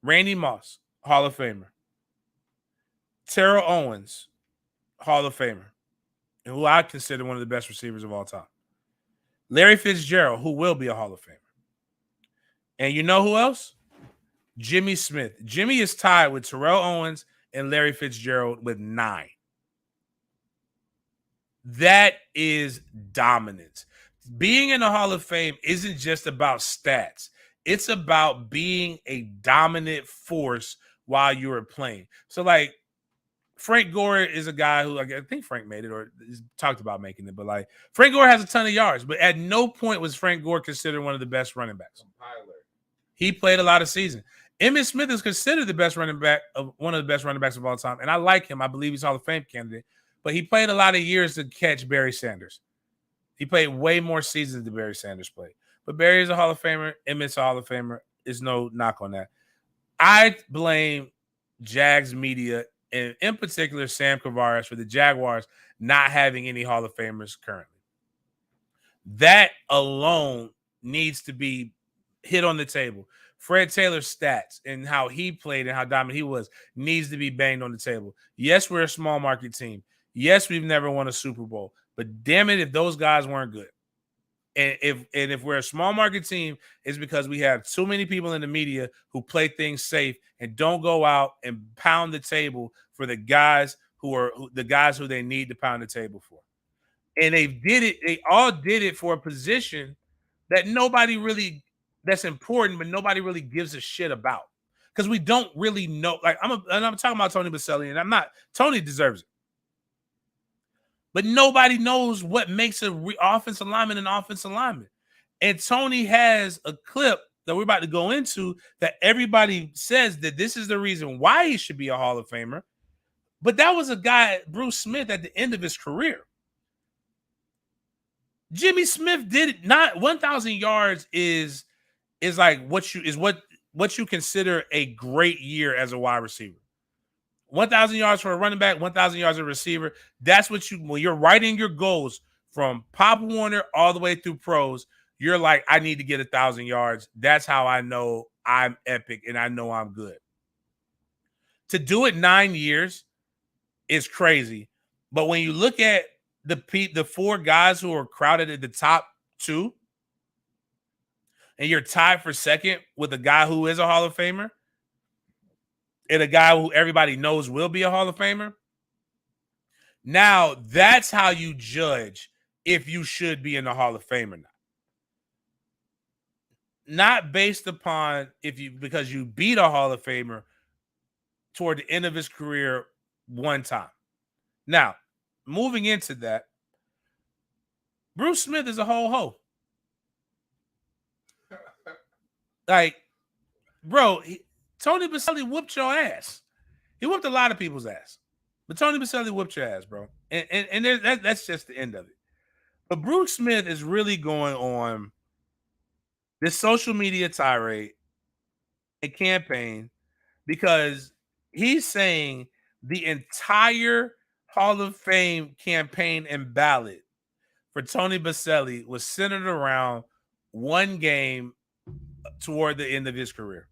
Randy Moss, Hall of Famer. Terrell Owens, Hall of Famer, and who I consider one of the best receivers of all time. Larry Fitzgerald, who will be a Hall of Famer. And you know who else? Jimmy Smith. Jimmy is tied with Terrell Owens and Larry Fitzgerald with 9. That is dominance. Being in the Hall of Fame isn't just about stats. It's about being a dominant force while you were playing. So, like, Frank Gore is a guy who, I think Frank made it or talked about making it, but like Frank Gore has a ton of yards, but at no point was Frank Gore considered one of the best running backs. He played a lot of seasons. Emmitt Smith is considered the best running back of one of the best running backs of all time, and I like him. I believe he's Hall of Fame candidate, but he played a lot of years to catch Barry Sanders. He played way more seasons than Barry Sanders played. But Barry is a Hall of Famer. Emmitt's a Hall of Famer. There's no knock on that. I blame Jags media, and in particular Sam Kavares, for the Jaguars not having any Hall of Famers currently. That alone needs to be hit on the table. Fred Taylor's stats and how he played and how dominant he was needs to be banged on the table. Yes, we're a small market team. Yes, we've never won a Super Bowl. But damn it, if those guys weren't good. And if we're a small market team, it's because we have too many people in the media who play things safe and don't go out and pound the table for the guys who they need to pound the table for. And they all did it for a position that that's important, but nobody really gives a shit about. Because we don't really know. Like I'm talking about Tony Baselli, and Tony deserves it. But nobody knows what makes an offensive lineman an offensive lineman. And Tony has a clip that we're about to go into that everybody says that this is the reason why he should be a Hall of Famer. But that was a guy, Bruce Smith, at the end of his career. Jimmy Smith did it. Not 1,000 yards is like what you consider a great year as a wide receiver. 1,000 yards for a running back, 1,000 yards as a receiver. That's what when you're writing your goals from Pop Warner all the way through pros, you're like, I need to get 1,000 yards. That's how I know I'm epic and I know I'm good. To do it 9 years is crazy. But when you look at the 4 guys who are crowded at the top 2, and you're tied for second with a guy who is a Hall of Famer, and a guy who everybody knows will be a Hall of Famer. Now, that's how you judge if you should be in the Hall of Fame or not. Not based upon because you beat a Hall of Famer toward the end of his career one time. Now, moving into that, Bruce Smith is a whole hoe. Like, bro, Tony Baselli whooped your ass. He whooped a lot of people's ass. But Tony Baselli whooped your ass, bro. And that's just the end of it. But Bruce Smith is really going on this social media tirade and campaign because he's saying the entire Hall of Fame campaign and ballot for Tony Baselli was centered around one game toward the end of his career.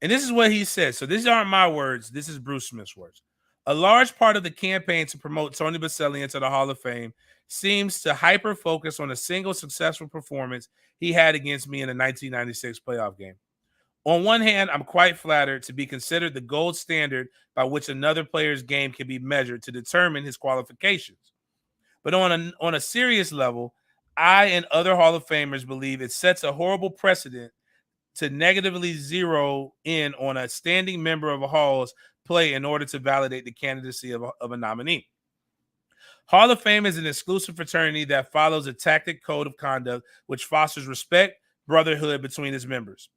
And this is what he said. So these aren't my words. This is Bruce Smith's words. A large part of the campaign to promote Tony Baselli into the Hall of Fame seems to hyper focus on a single successful performance he had against me in the 1996 playoff game. On one hand, I'm quite flattered to be considered the gold standard by which another player's game can be measured to determine his qualifications. But on a serious level, I and other Hall of Famers believe it sets a horrible precedent to negatively zero in on a standing member of a Hall's play in order to validate the candidacy of a nominee. Hall of Fame is an exclusive fraternity that follows a tacit code of conduct which fosters respect, brotherhood between its members.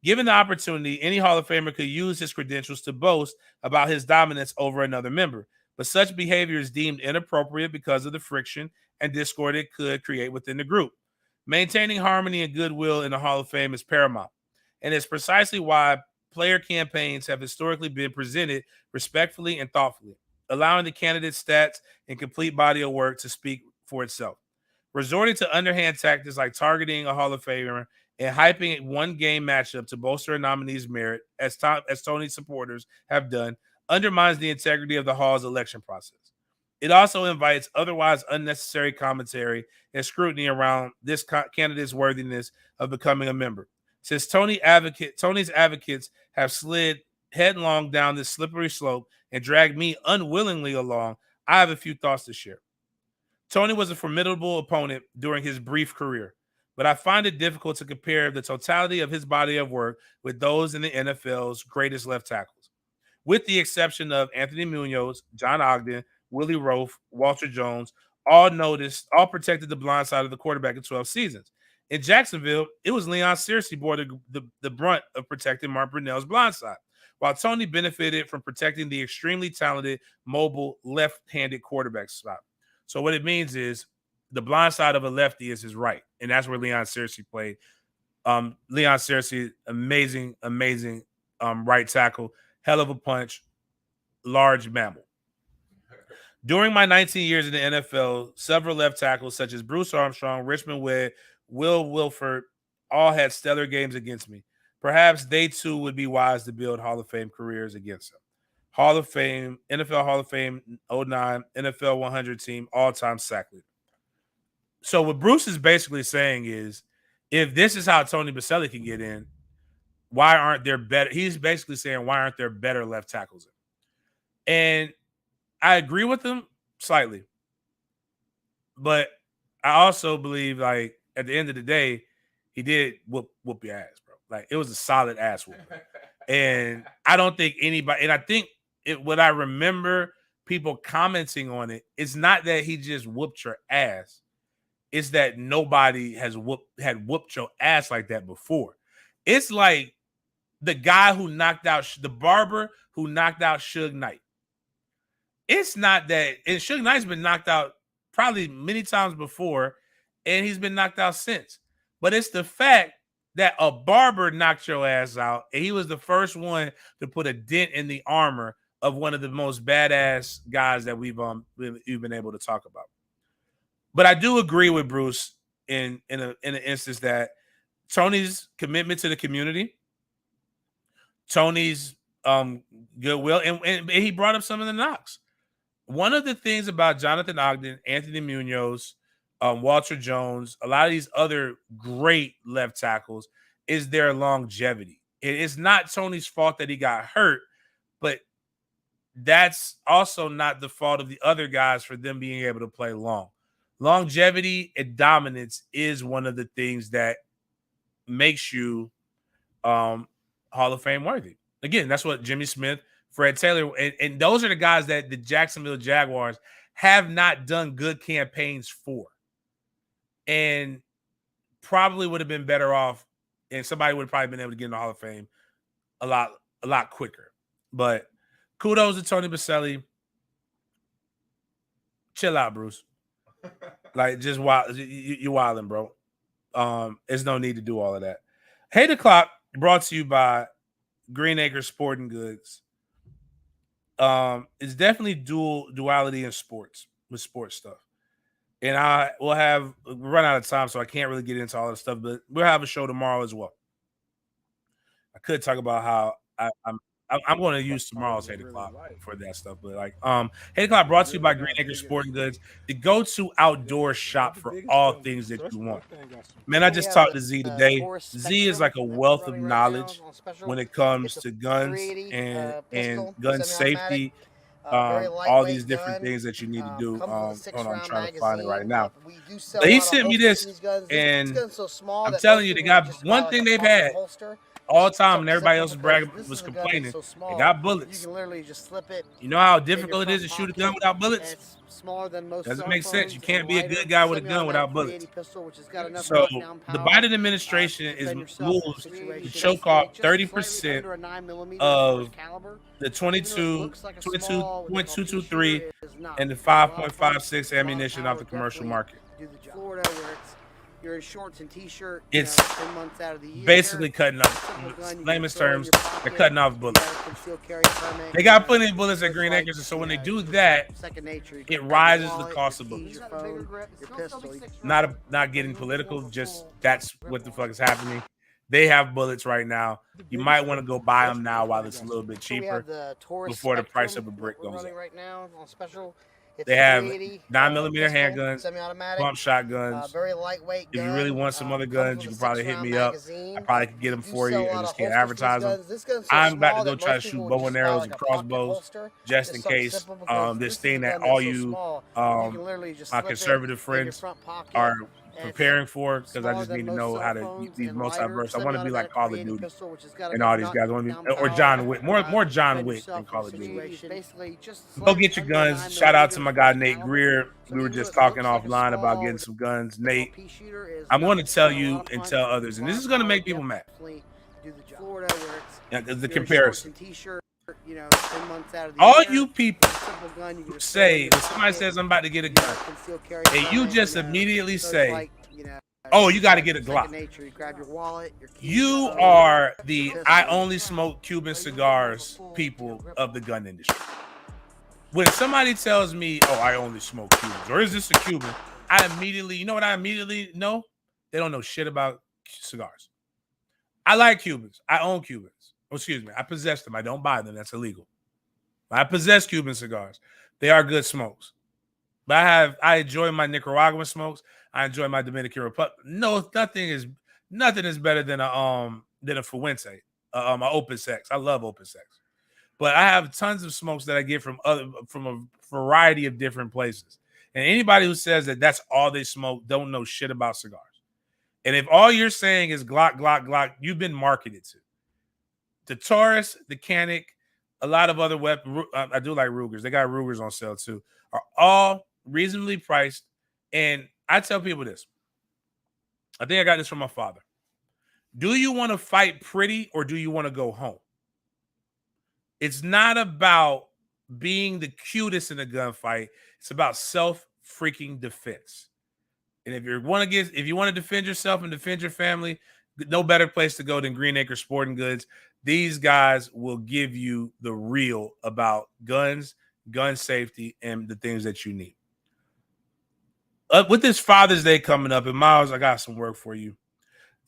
Given the opportunity, any Hall of Famer could use his credentials to boast about his dominance over another member, but such behavior is deemed inappropriate because of the friction and discord it could create within the group. Maintaining harmony and goodwill in the Hall of Fame is paramount, and it's precisely why player campaigns have historically been presented respectfully and thoughtfully, allowing the candidate's stats and complete body of work to speak for itself. Resorting to underhand tactics like targeting a Hall of Famer and hyping one game matchup to bolster a nominee's merit, as Tony's supporters have done, undermines the integrity of the Hall's election process. It also invites otherwise unnecessary commentary and scrutiny around this candidate's worthiness of becoming a member. Since Tony's advocates have slid headlong down this slippery slope and dragged me unwillingly along, I have a few thoughts to share. Tony was a formidable opponent during his brief career, but I find it difficult to compare the totality of his body of work with those in the NFL's greatest left tackles, with the exception of Anthony Munoz, John Ogden, Willie Roaf, Walter Jones, all protected the blind side of the quarterback in 12 seasons. In Jacksonville, it was Leon Searcy bore the brunt of protecting Mark Brunell's blind side, while Tony benefited from protecting the extremely talented, mobile, left-handed quarterback spot. So what it means is the blind side of a lefty is his right, and that's where Leon Searcy played. Leon Searcy, amazing right tackle, hell of a punch, large mammal. During my 19 years in the NFL, several left tackles such as Bruce Armstrong, Richmond Weare, Will Wilford all had stellar games against me. Perhaps they too would be wise to build Hall of Fame careers against him. Hall of Fame, NFL Hall of Fame 09, NFL 100 team, all-time sack leader. So what Bruce is basically saying is, if this is how Tony Baselli can get in, why aren't there better? He's basically saying, why aren't there better left tackles? And I agree with him slightly. But I also believe, like, at the end of the day, he did whoop your ass, bro. Like, it was a solid ass whoop. And I don't think anybody, and I think what I remember people commenting on it, it's not that he just whooped your ass. It's that nobody had whooped your ass like that before. It's like the guy who knocked out the barber who knocked out Suge Knight. It's not that, and Suge Knight's been knocked out probably many times before, and he's been knocked out since. But it's the fact that a barber knocked your ass out, and he was the first one to put a dent in the armor of one of the most badass guys that we've been able to talk about. But I do agree with Bruce in an instance that Tony's commitment to the community, Tony's goodwill, and he brought up some of the knocks. One of the things about Jonathan Ogden, Anthony Munoz, Walter Jones, a lot of these other great left tackles is their longevity. It is not Tony's fault that he got hurt, but that's also not the fault of the other guys for them being able to play long. Longevity and dominance is one of the things that makes you Hall of Fame worthy. Again, that's what Jimmy Smith, Fred Taylor, and those are the guys that the Jacksonville Jaguars have not done good campaigns for, and probably would have been better off, and somebody would have probably been able to get in the Hall of Fame a lot quicker. But kudos to Tony Baselli. Chill out, Bruce. Like, just wild, you wilding, bro. There's no need to do all of that. Hate O'Clock brought to you by Green Acres Sporting Goods. It's definitely duality in sports with sports stuff. And I will have run out of time, so I can't really get into all this stuff, but we'll have a show tomorrow as well. I could talk about how I'm going to use tomorrow's 8 o'clock for that stuff, but 8 o'clock brought to you by Green Acres Sporting Goods, the go-to outdoor shop for all things that you want. Man, I just talked to Z today. Z is like a wealth of knowledge when it comes to guns and gun safety. All these different things that you need to do. Hold on, I'm trying to find it right now. But he sent me this, and I'm telling you, they got one thing they've had all the time, and everybody else was complaining. They got bullets. You know how difficult it is to shoot a gun without bullets? Doesn't make sense. You can't be a good guy with a gun without bullets. So the Biden administration is moved to choke off 30% of the 22.223 and the 5.56 ammunition off the commercial market. You're in shorts and t-shirt. It's 10 months out of the year. Basically cutting off. Layman's terms, they're cutting off bullets. They got plenty of bullets at Green Acres, so when they do that, it rises the cost of bullets. Not getting political, just that's what the fuck is happening. They have bullets right now. You might want to go buy them now while it's a little bit cheaper before the price of a brick goes up. Right now on special. They have 9mm handguns, pump shotguns. Very lightweight if you really want some other guns, you can probably hit me up. I probably could get them for you and just can't advertise them. I'm about to go try to shoot bow and arrows and crossbows just in case this thing that all you my conservative friends are preparing for, because I just need to know how to use these multi-bursts. I want to be like Call of Duty and all these guys. I want to be, or John Wick, more John Wick than Call of Duty. Go get your guns. Shout out to my guy Nate Weare. We were just talking offline about getting some guns. Nate, I'm going to tell you and tell others, and this is going to make people mad. Yeah, the comparison. All you people who say, when somebody says I'm about to get a gun, and you just immediately say, oh, you got to get a Glock. You are the I only smoke Cuban cigars people of the gun industry. When somebody tells me, oh, I only smoke Cubans, or is this a Cuban? I immediately, you know what I immediately know? They don't know shit about cigars. I like Cubans. I own Cubans. Oh, excuse me. I possess them. I don't buy them. That's illegal. I possess Cuban cigars. They are good smokes. But I enjoy my Nicaraguan smokes. I enjoy my Dominican Republic. No, nothing is better than a Fuente, my open sex. I love open sex. But I have tons of smokes that I get from a variety of different places. And anybody who says that that's all they smoke don't know shit about cigars. And if all you're saying is Glock, Glock, Glock, you've been marketed to. The Taurus, the Canic, a lot of other weapons. I do like Rugers. They got Rugers on sale too. Are all reasonably priced. And I tell people this. I think I got this from my father. Do you want to fight pretty or do you want to go home? It's not about being the cutest in a gunfight. It's about self-freaking defense. And if you want to defend yourself and defend your family, no better place to go than Green Acres Sporting Goods. These guys will give you the real about guns, gun safety, and the things that you need. With this Father's Day coming up, and Miles, I got some work for you.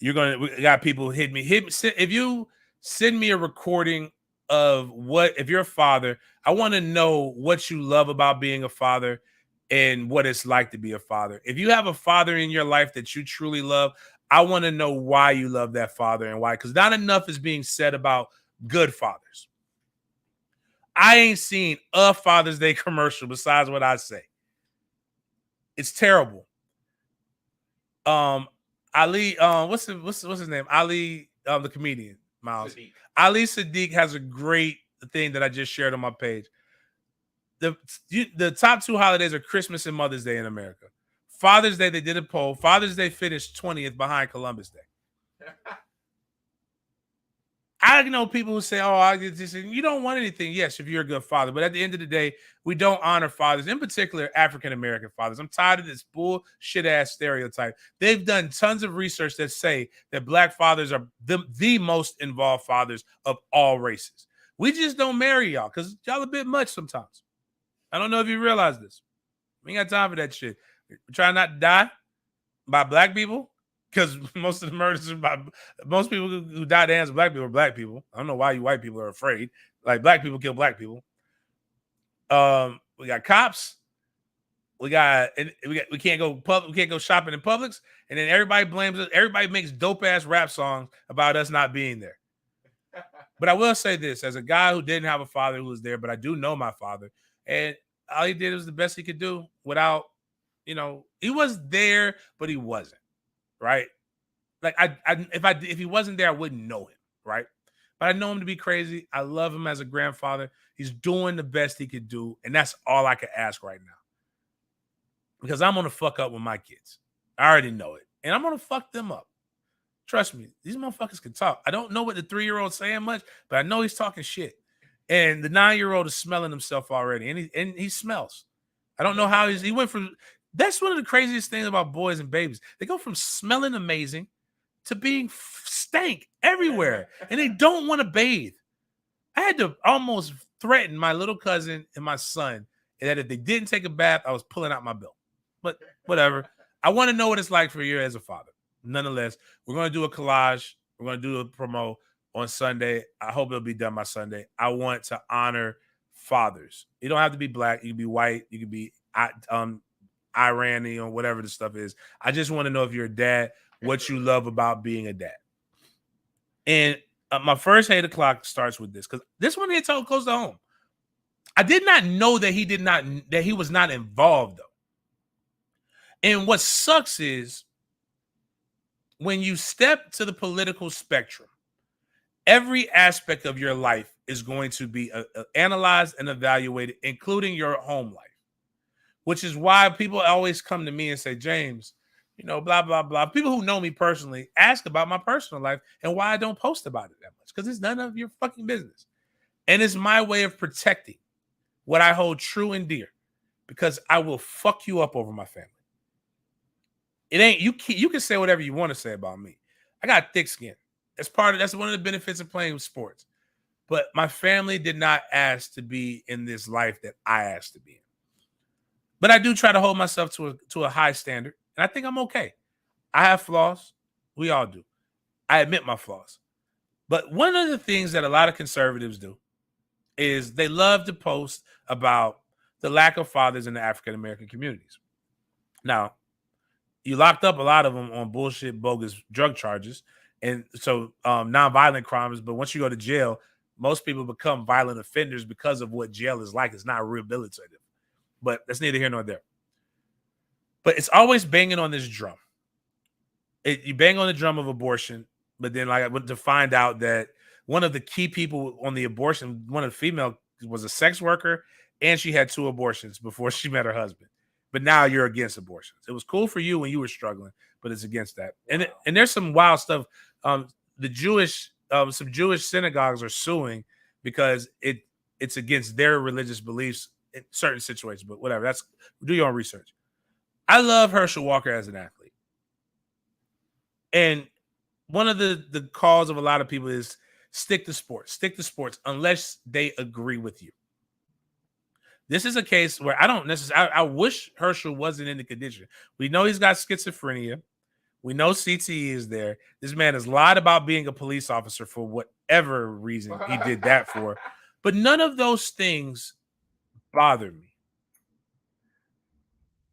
We got people hit me. If you send me a recording of if you're a father, I want to know what you love about being a father and what it's like to be a father. If you have a father in your life that you truly love, I want to know why you love that father and why, because not enough is being said about good fathers. I ain't seen a Father's Day commercial besides what I say. It's terrible. Ali, what's his name? Ali, the comedian, Miles. Sadiq. Ali Sadiq has a great thing that I just shared on my page. The top two holidays are Christmas and Mother's Day in America. Father's Day, they did a poll. Father's Day finished 20th behind Columbus Day. I know people who say, "Oh, you don't want anything." Yes, if you're a good father, but at the end of the day, we don't honor fathers, in particular African American fathers. I'm tired of this bullshit ass stereotype. They've done tons of research that say that black fathers are the most involved fathers of all races. We just don't marry y'all because y'all a bit much sometimes. I don't know if you realize this. We ain't got time for that shit. We're trying not to die by black people. Because most of the murders are by most people who die at the hands of black people are black people. I don't know why you white people are afraid. Like black people kill black people. We got cops. We can't go shopping in Publix, and then everybody blames us. Everybody makes dope ass rap songs about us not being there. But I will say this: as a guy who didn't have a father who was there, but I do know my father, and all he did was the best he could do without, he was there, but he wasn't. Right? Like if he wasn't there, I wouldn't know him, right? But I know him to be crazy. I love him as a grandfather. He's doing the best he could do, and that's all I can ask right now. Because I'm gonna fuck up with my kids. I already know it, and I'm gonna fuck them up. Trust me, these motherfuckers can talk. I don't know what the 3-year-old's saying much, but I know he's talking shit. And the 9-year-old is smelling himself already, and he smells. I don't know how he went from. That's one of the craziest things about boys and babies. They go from smelling amazing to being stank everywhere, and they don't want to bathe. I had to almost threaten my little cousin and my son that if they didn't take a bath, I was pulling out my belt. But whatever. I want to know what it's like for you as a father. Nonetheless, we're going to do a collage. We're going to do a promo on Sunday. I hope it'll be done by Sunday. I want to honor fathers. You don't have to be black. You can be white. You can be Iranian or whatever the stuff is. I just want to know if you're a dad, what you love about being a dad. And my first hate o'clock starts with this, because this one hits close to home. I did not know that he was not involved, though. And what sucks is when you step to the political spectrum, every aspect of your life is going to be analyzed and evaluated, including your home life, which is why people always come to me and say, James, blah, blah, blah. People who know me personally ask about my personal life and why I don't post about it that much, because it's none of your fucking business. And it's my way of protecting what I hold true and dear, because I will fuck you up over my family. It ain't you can say whatever you want to say about me. I got thick skin. That's one of the benefits of playing sports. But my family did not ask to be in this life that I asked to be in. But I do try to hold myself to a high standard, and I think I'm okay. I have flaws. We all do. I admit my flaws. But one of the things that a lot of conservatives do is they love to post about the lack of fathers in the African American communities. Now, you locked up a lot of them on bullshit, bogus drug charges, and so nonviolent crimes. But once you go to jail, most people become violent offenders because of what jail is like. It's not rehabilitative. But that's neither here nor there. But it's always banging on this drum. You bang on the drum of abortion, but then to find out that one of the key people on the abortion, one of the female, was a sex worker, and she had 2 abortions before she met her husband. But now you're against abortions. It was cool for you when you were struggling, but it's against that. Wow. And there's some wild stuff. Some Jewish synagogues are suing because it's against their religious beliefs in certain situations. But whatever, do your own research. I love Herschel Walker as an athlete, and one of the calls of a lot of people is stick to sports unless they agree with you. This is a case where I wish Herschel wasn't in the condition. We know he's got schizophrenia. We know CTE is there. This man has lied about being a police officer for whatever reason he did that for. But none of those things bother me.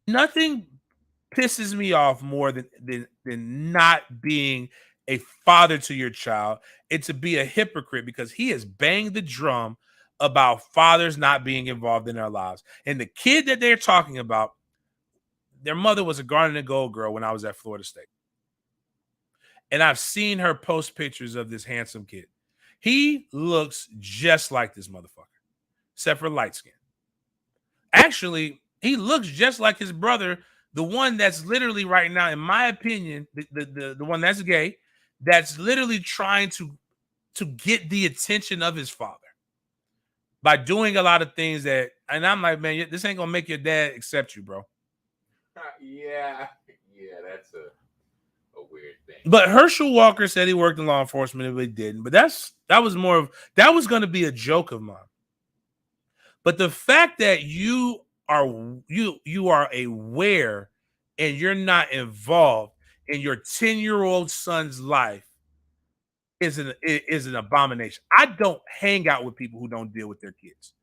Nothing pisses me off more than not being a father to your child, and to be a hypocrite, because he has banged the drum about fathers not being involved in their lives. And the kid that they're talking about, their mother was a Garnet and Gold girl when I was at Florida State. And I've seen her post pictures of this handsome kid. He looks just like this motherfucker, except for light skin. Actually, he looks just like his brother, the one that's literally right now, in my opinion, the one that's gay, that's literally trying to to get the attention of his father by doing a lot of things that, and I'm like, man, this ain't gonna make your dad accept you, bro. Yeah, that's a weird thing. But Herschel Walker said he worked in law enforcement, but he didn't. But that was going to be a joke of mine. But the fact that you are a Weare and you're not involved in your 10-year-old son's life is an abomination. I don't hang out with people who don't deal with their kids.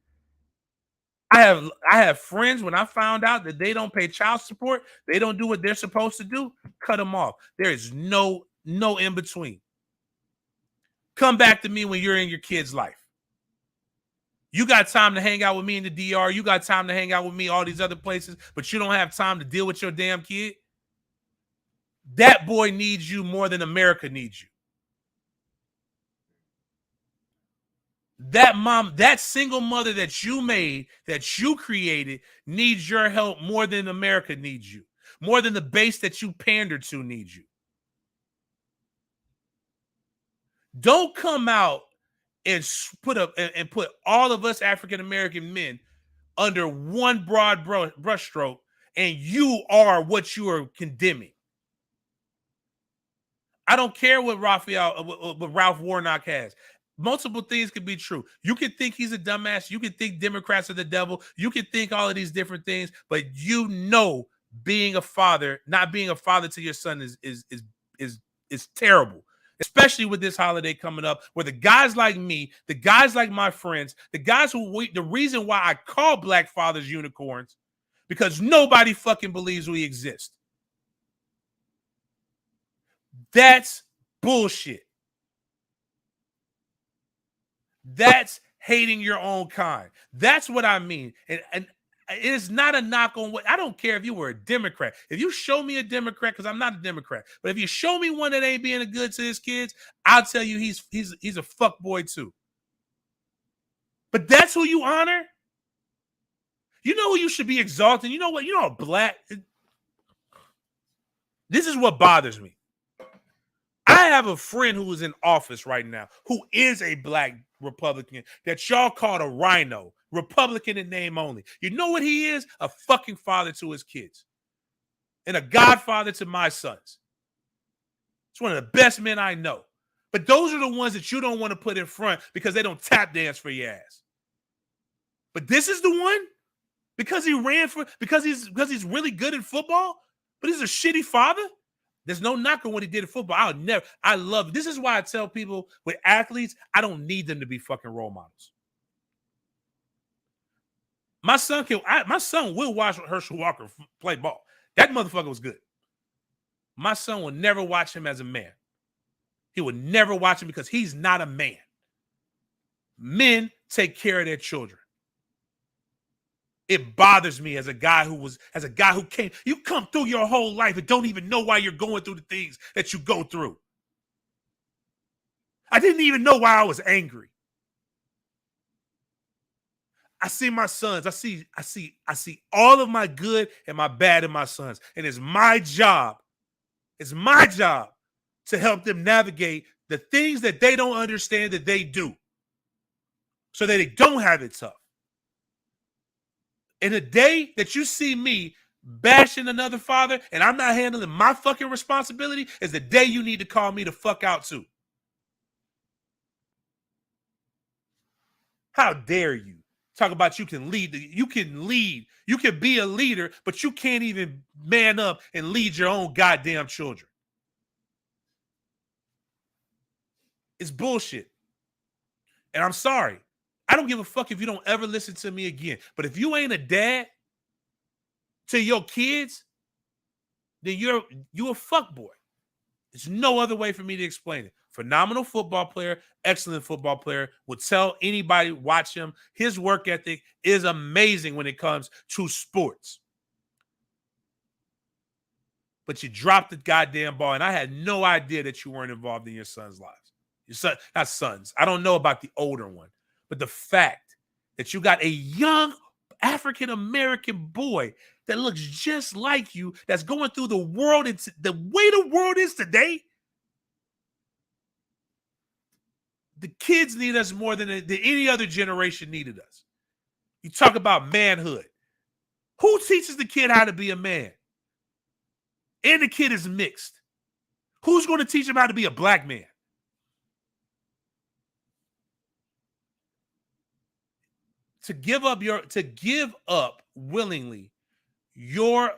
I have friends, when I found out that they don't pay child support, they don't do what they're supposed to do, cut them off. There is no in between. Come back to me when you're in your kid's life. You got time to hang out with me in the DR. You got time to hang out with me all these other places, but you don't have time to deal with your damn kid. That boy needs you more than America needs you. That mom, that single mother that you made, that you created, needs your help more than America needs you. More than the base that you pander to needs you. Don't come out and put all of us African American men under one broad brushstroke, and you are what you are condemning. I don't care what Ralph Warnock has. Multiple things could be true. You can think he's a dumbass. You can think Democrats are the devil. You can think all of these different things, but you know, being a father, not being a father to your son is terrible. Especially with this holiday coming up, where the guys like me, the guys like my friends, the guys the reason why I call black fathers unicorns, because nobody fucking believes we exist. That's bullshit. That's hating your own kind. That's what I mean. And it is not a knock on what, I don't care if you were a Democrat. If you show me a Democrat, because I'm not a Democrat, but if you show me one that ain't being good to his kids, I'll tell you he's a fuck boy too. But that's who you honor? You know who you should be exalting? You know what? You know, black. This is what bothers me. I have a friend who is in office right now who is a black Republican that y'all called a rhino, Republican in name only. You know what he is? A fucking father to his kids and a godfather to my sons. It's one of the best men I know. But those are the ones that you don't want to put in front because they don't tap dance for your ass. But this is the one because he's really good at football, but he's a shitty father. There's no knock on what he did in football. I love it. This is why I tell people with athletes, I don't need them to be fucking role models. My son will watch Herschel Walker play ball. That motherfucker was good. My son will never watch him as a man. He would never watch him because he's not a man. Men take care of their children. It bothers me as a guy who came. You come through your whole life and don't even know why you're going through the things that you go through. I didn't even know why I was angry. I see my sons. I see all of my good and my bad in my sons. And it's my job to help them navigate the things that they don't understand that they do, so that they don't have it tough. And the day that you see me bashing another father and I'm not handling my fucking responsibility is the day you need to call me the fuck out too. How dare you talk about you can lead, you can be a leader, but you can't even man up and lead your own goddamn children. It's bullshit. And I'm sorry. I don't give a fuck if you don't ever listen to me again. But if you ain't a dad to your kids, then you're a fuck boy. There's no other way for me to explain it. Phenomenal football player, excellent football player. Would tell anybody, watch him. His work ethic is amazing when it comes to sports. But you dropped the goddamn ball, and I had no idea that you weren't involved in your son's lives. Your son, not sons. I don't know about the older one. But the fact that you got a young African-American boy that looks just like you, that's going through the world, the way the world is today, The kids need us more than any other generation needed us. You talk about manhood. Who teaches the kid how to be a man? And the kid is mixed. Who's going to teach him how to be a black man? To give up willingly your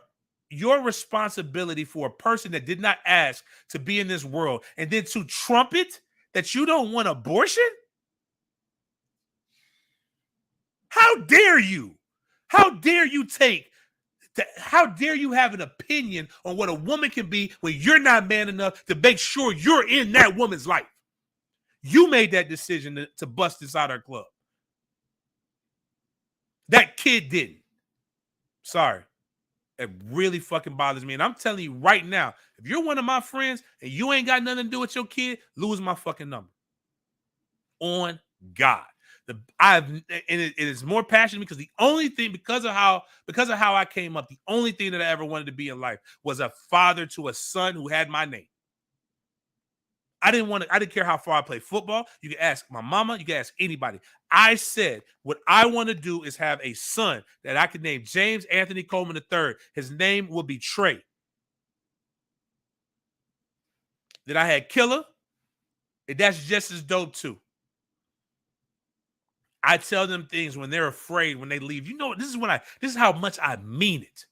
responsibility for a person that did not ask to be in this world, and then to trumpet that you don't want abortion? How dare you? How dare you how dare you have an opinion on what a woman can be when you're not man enough to make sure you're in that woman's life? You made that decision to bust inside her club. That kid didn't. Sorry. It really fucking bothers me. And I'm telling you right now, if you're one of my friends and you ain't got nothing to do with your kid, lose my fucking number. On God. It is more passionate because the only thing, because of how I came up, the only thing that I ever wanted to be in life was a father to a son who had my name. I didn't care how far I played football. You can ask my mama, you can ask anybody. I said, what I want to do is have a son that I could name James Anthony Coleman III. His name will be Trey. Then I had Killer, and that's just as dope too. I tell them things when they're afraid, when they leave. You know, this is how much I mean it.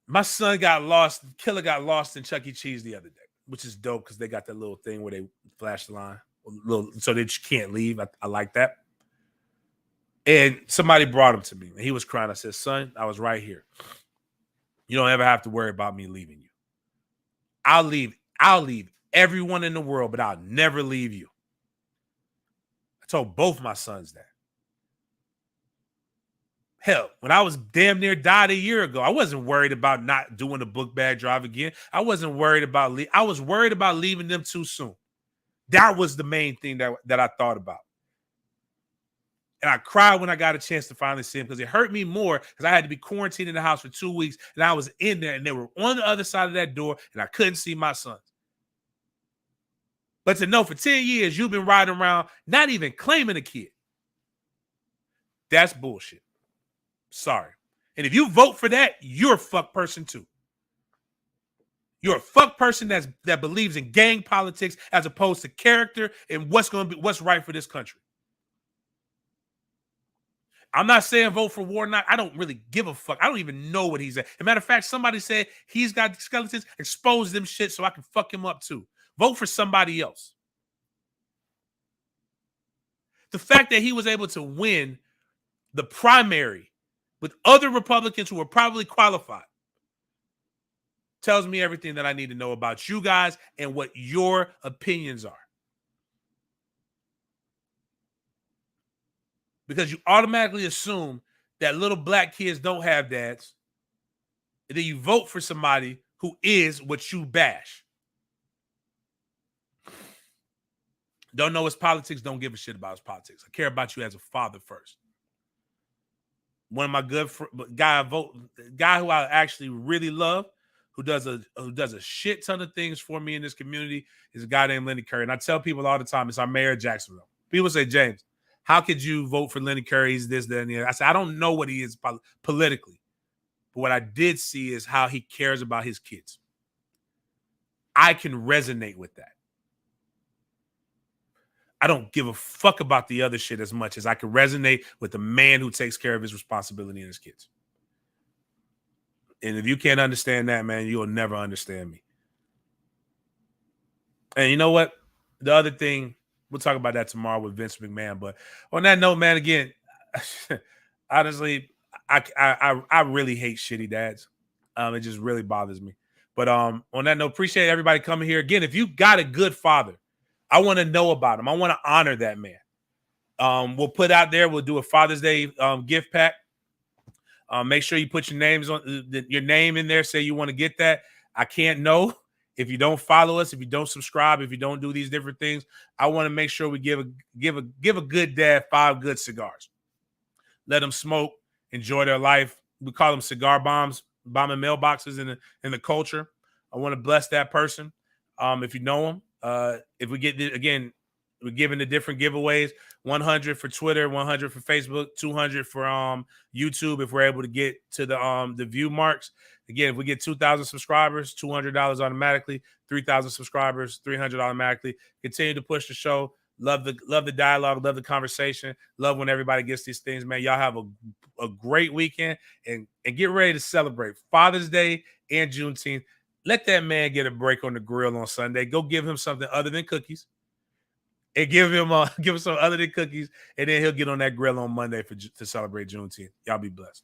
My son got lost. Killer got lost in Chuck E. Cheese the other day, which is dope because they got that little thing where they flash the line, so they just can't leave. I like that. And somebody brought him to me, and he was crying. I said, son, I was right here. You don't ever have to worry about me leaving you. I'll leave everyone in the world, but I'll never leave you. I told both my sons that. Hell, when I was damn near died a year ago, I wasn't worried about not doing the book bag drive again. I wasn't worried about I was worried about leaving them too soon. That was the main thing that I thought about. And I cried when I got a chance to finally see him because it hurt me more because I had to be quarantined in the house for 2 weeks and I was in there and they were on the other side of that door and I couldn't see my sons. But to know for 10 years you've been riding around not even claiming a kid, that's bullshit. Sorry. And if you vote for that, you're a fuck person too. You're a fuck person that believes in gang politics as opposed to character and what's right for this country. I'm not saying vote for Weare. I don't really give a fuck. I don't even know what he's at. As a matter of fact, somebody said he's got skeletons, expose them shit so I can fuck him up too. Vote for somebody else. The fact that he was able to win the primary with other Republicans who were probably qualified tells me everything that I need to know about you guys and what your opinions are. Because you automatically assume that little black kids don't have dads, and then you vote for somebody who is what you bash. Don't know his politics, don't give a shit about his politics. I care about you as a father first. One of my good guy who I actually really love, who does a shit ton of things for me in this community, is a guy named Lenny Curry. And I tell people all the time, it's our mayor of Jacksonville. People say, James, how could you vote for Lenny Curry? He's this, that, and the other. I said, I don't know what he is politically. But what I did see is how he cares about his kids. I can resonate with that. I don't give a fuck about the other shit as much as I can resonate with the man who takes care of his responsibility and his kids. And if you can't understand that, man, you'll never understand me. And you know what? The other thing, we'll talk about that tomorrow with Vince McMahon. But on that note, man, again, honestly, I really hate shitty dads. It just really bothers me. But on that note, appreciate everybody coming here. Again, if you got a good father, I want to know about him. I want to honor that man. We'll put out there. We'll do a Father's Day gift pack. Make sure you put your name in there. Say you want to get that. I can't know if you don't follow us, if you don't subscribe, if you don't do these different things. I want to make sure we give a good dad 5 good cigars. Let them smoke, enjoy their life. We call them cigar bombs, bombing mailboxes in the culture. I want to bless that person. If you know him, If we get again, we're giving the different giveaways: 100 for Twitter, 100 for Facebook, 200 for YouTube. If we're able to get to the view marks, again, if we get 2,000 subscribers, $200 automatically. 3,000 subscribers, $300 automatically. Continue to push the show. Love the dialogue, love the conversation, love when everybody gets these things, man. Y'all have a great weekend and get ready to celebrate Father's Day and Juneteenth. Let that man get a break on the grill on Sunday. Go give him something other than cookies, and give him some other than cookies, and then he'll get on that grill on Monday to celebrate Juneteenth. Y'all be blessed.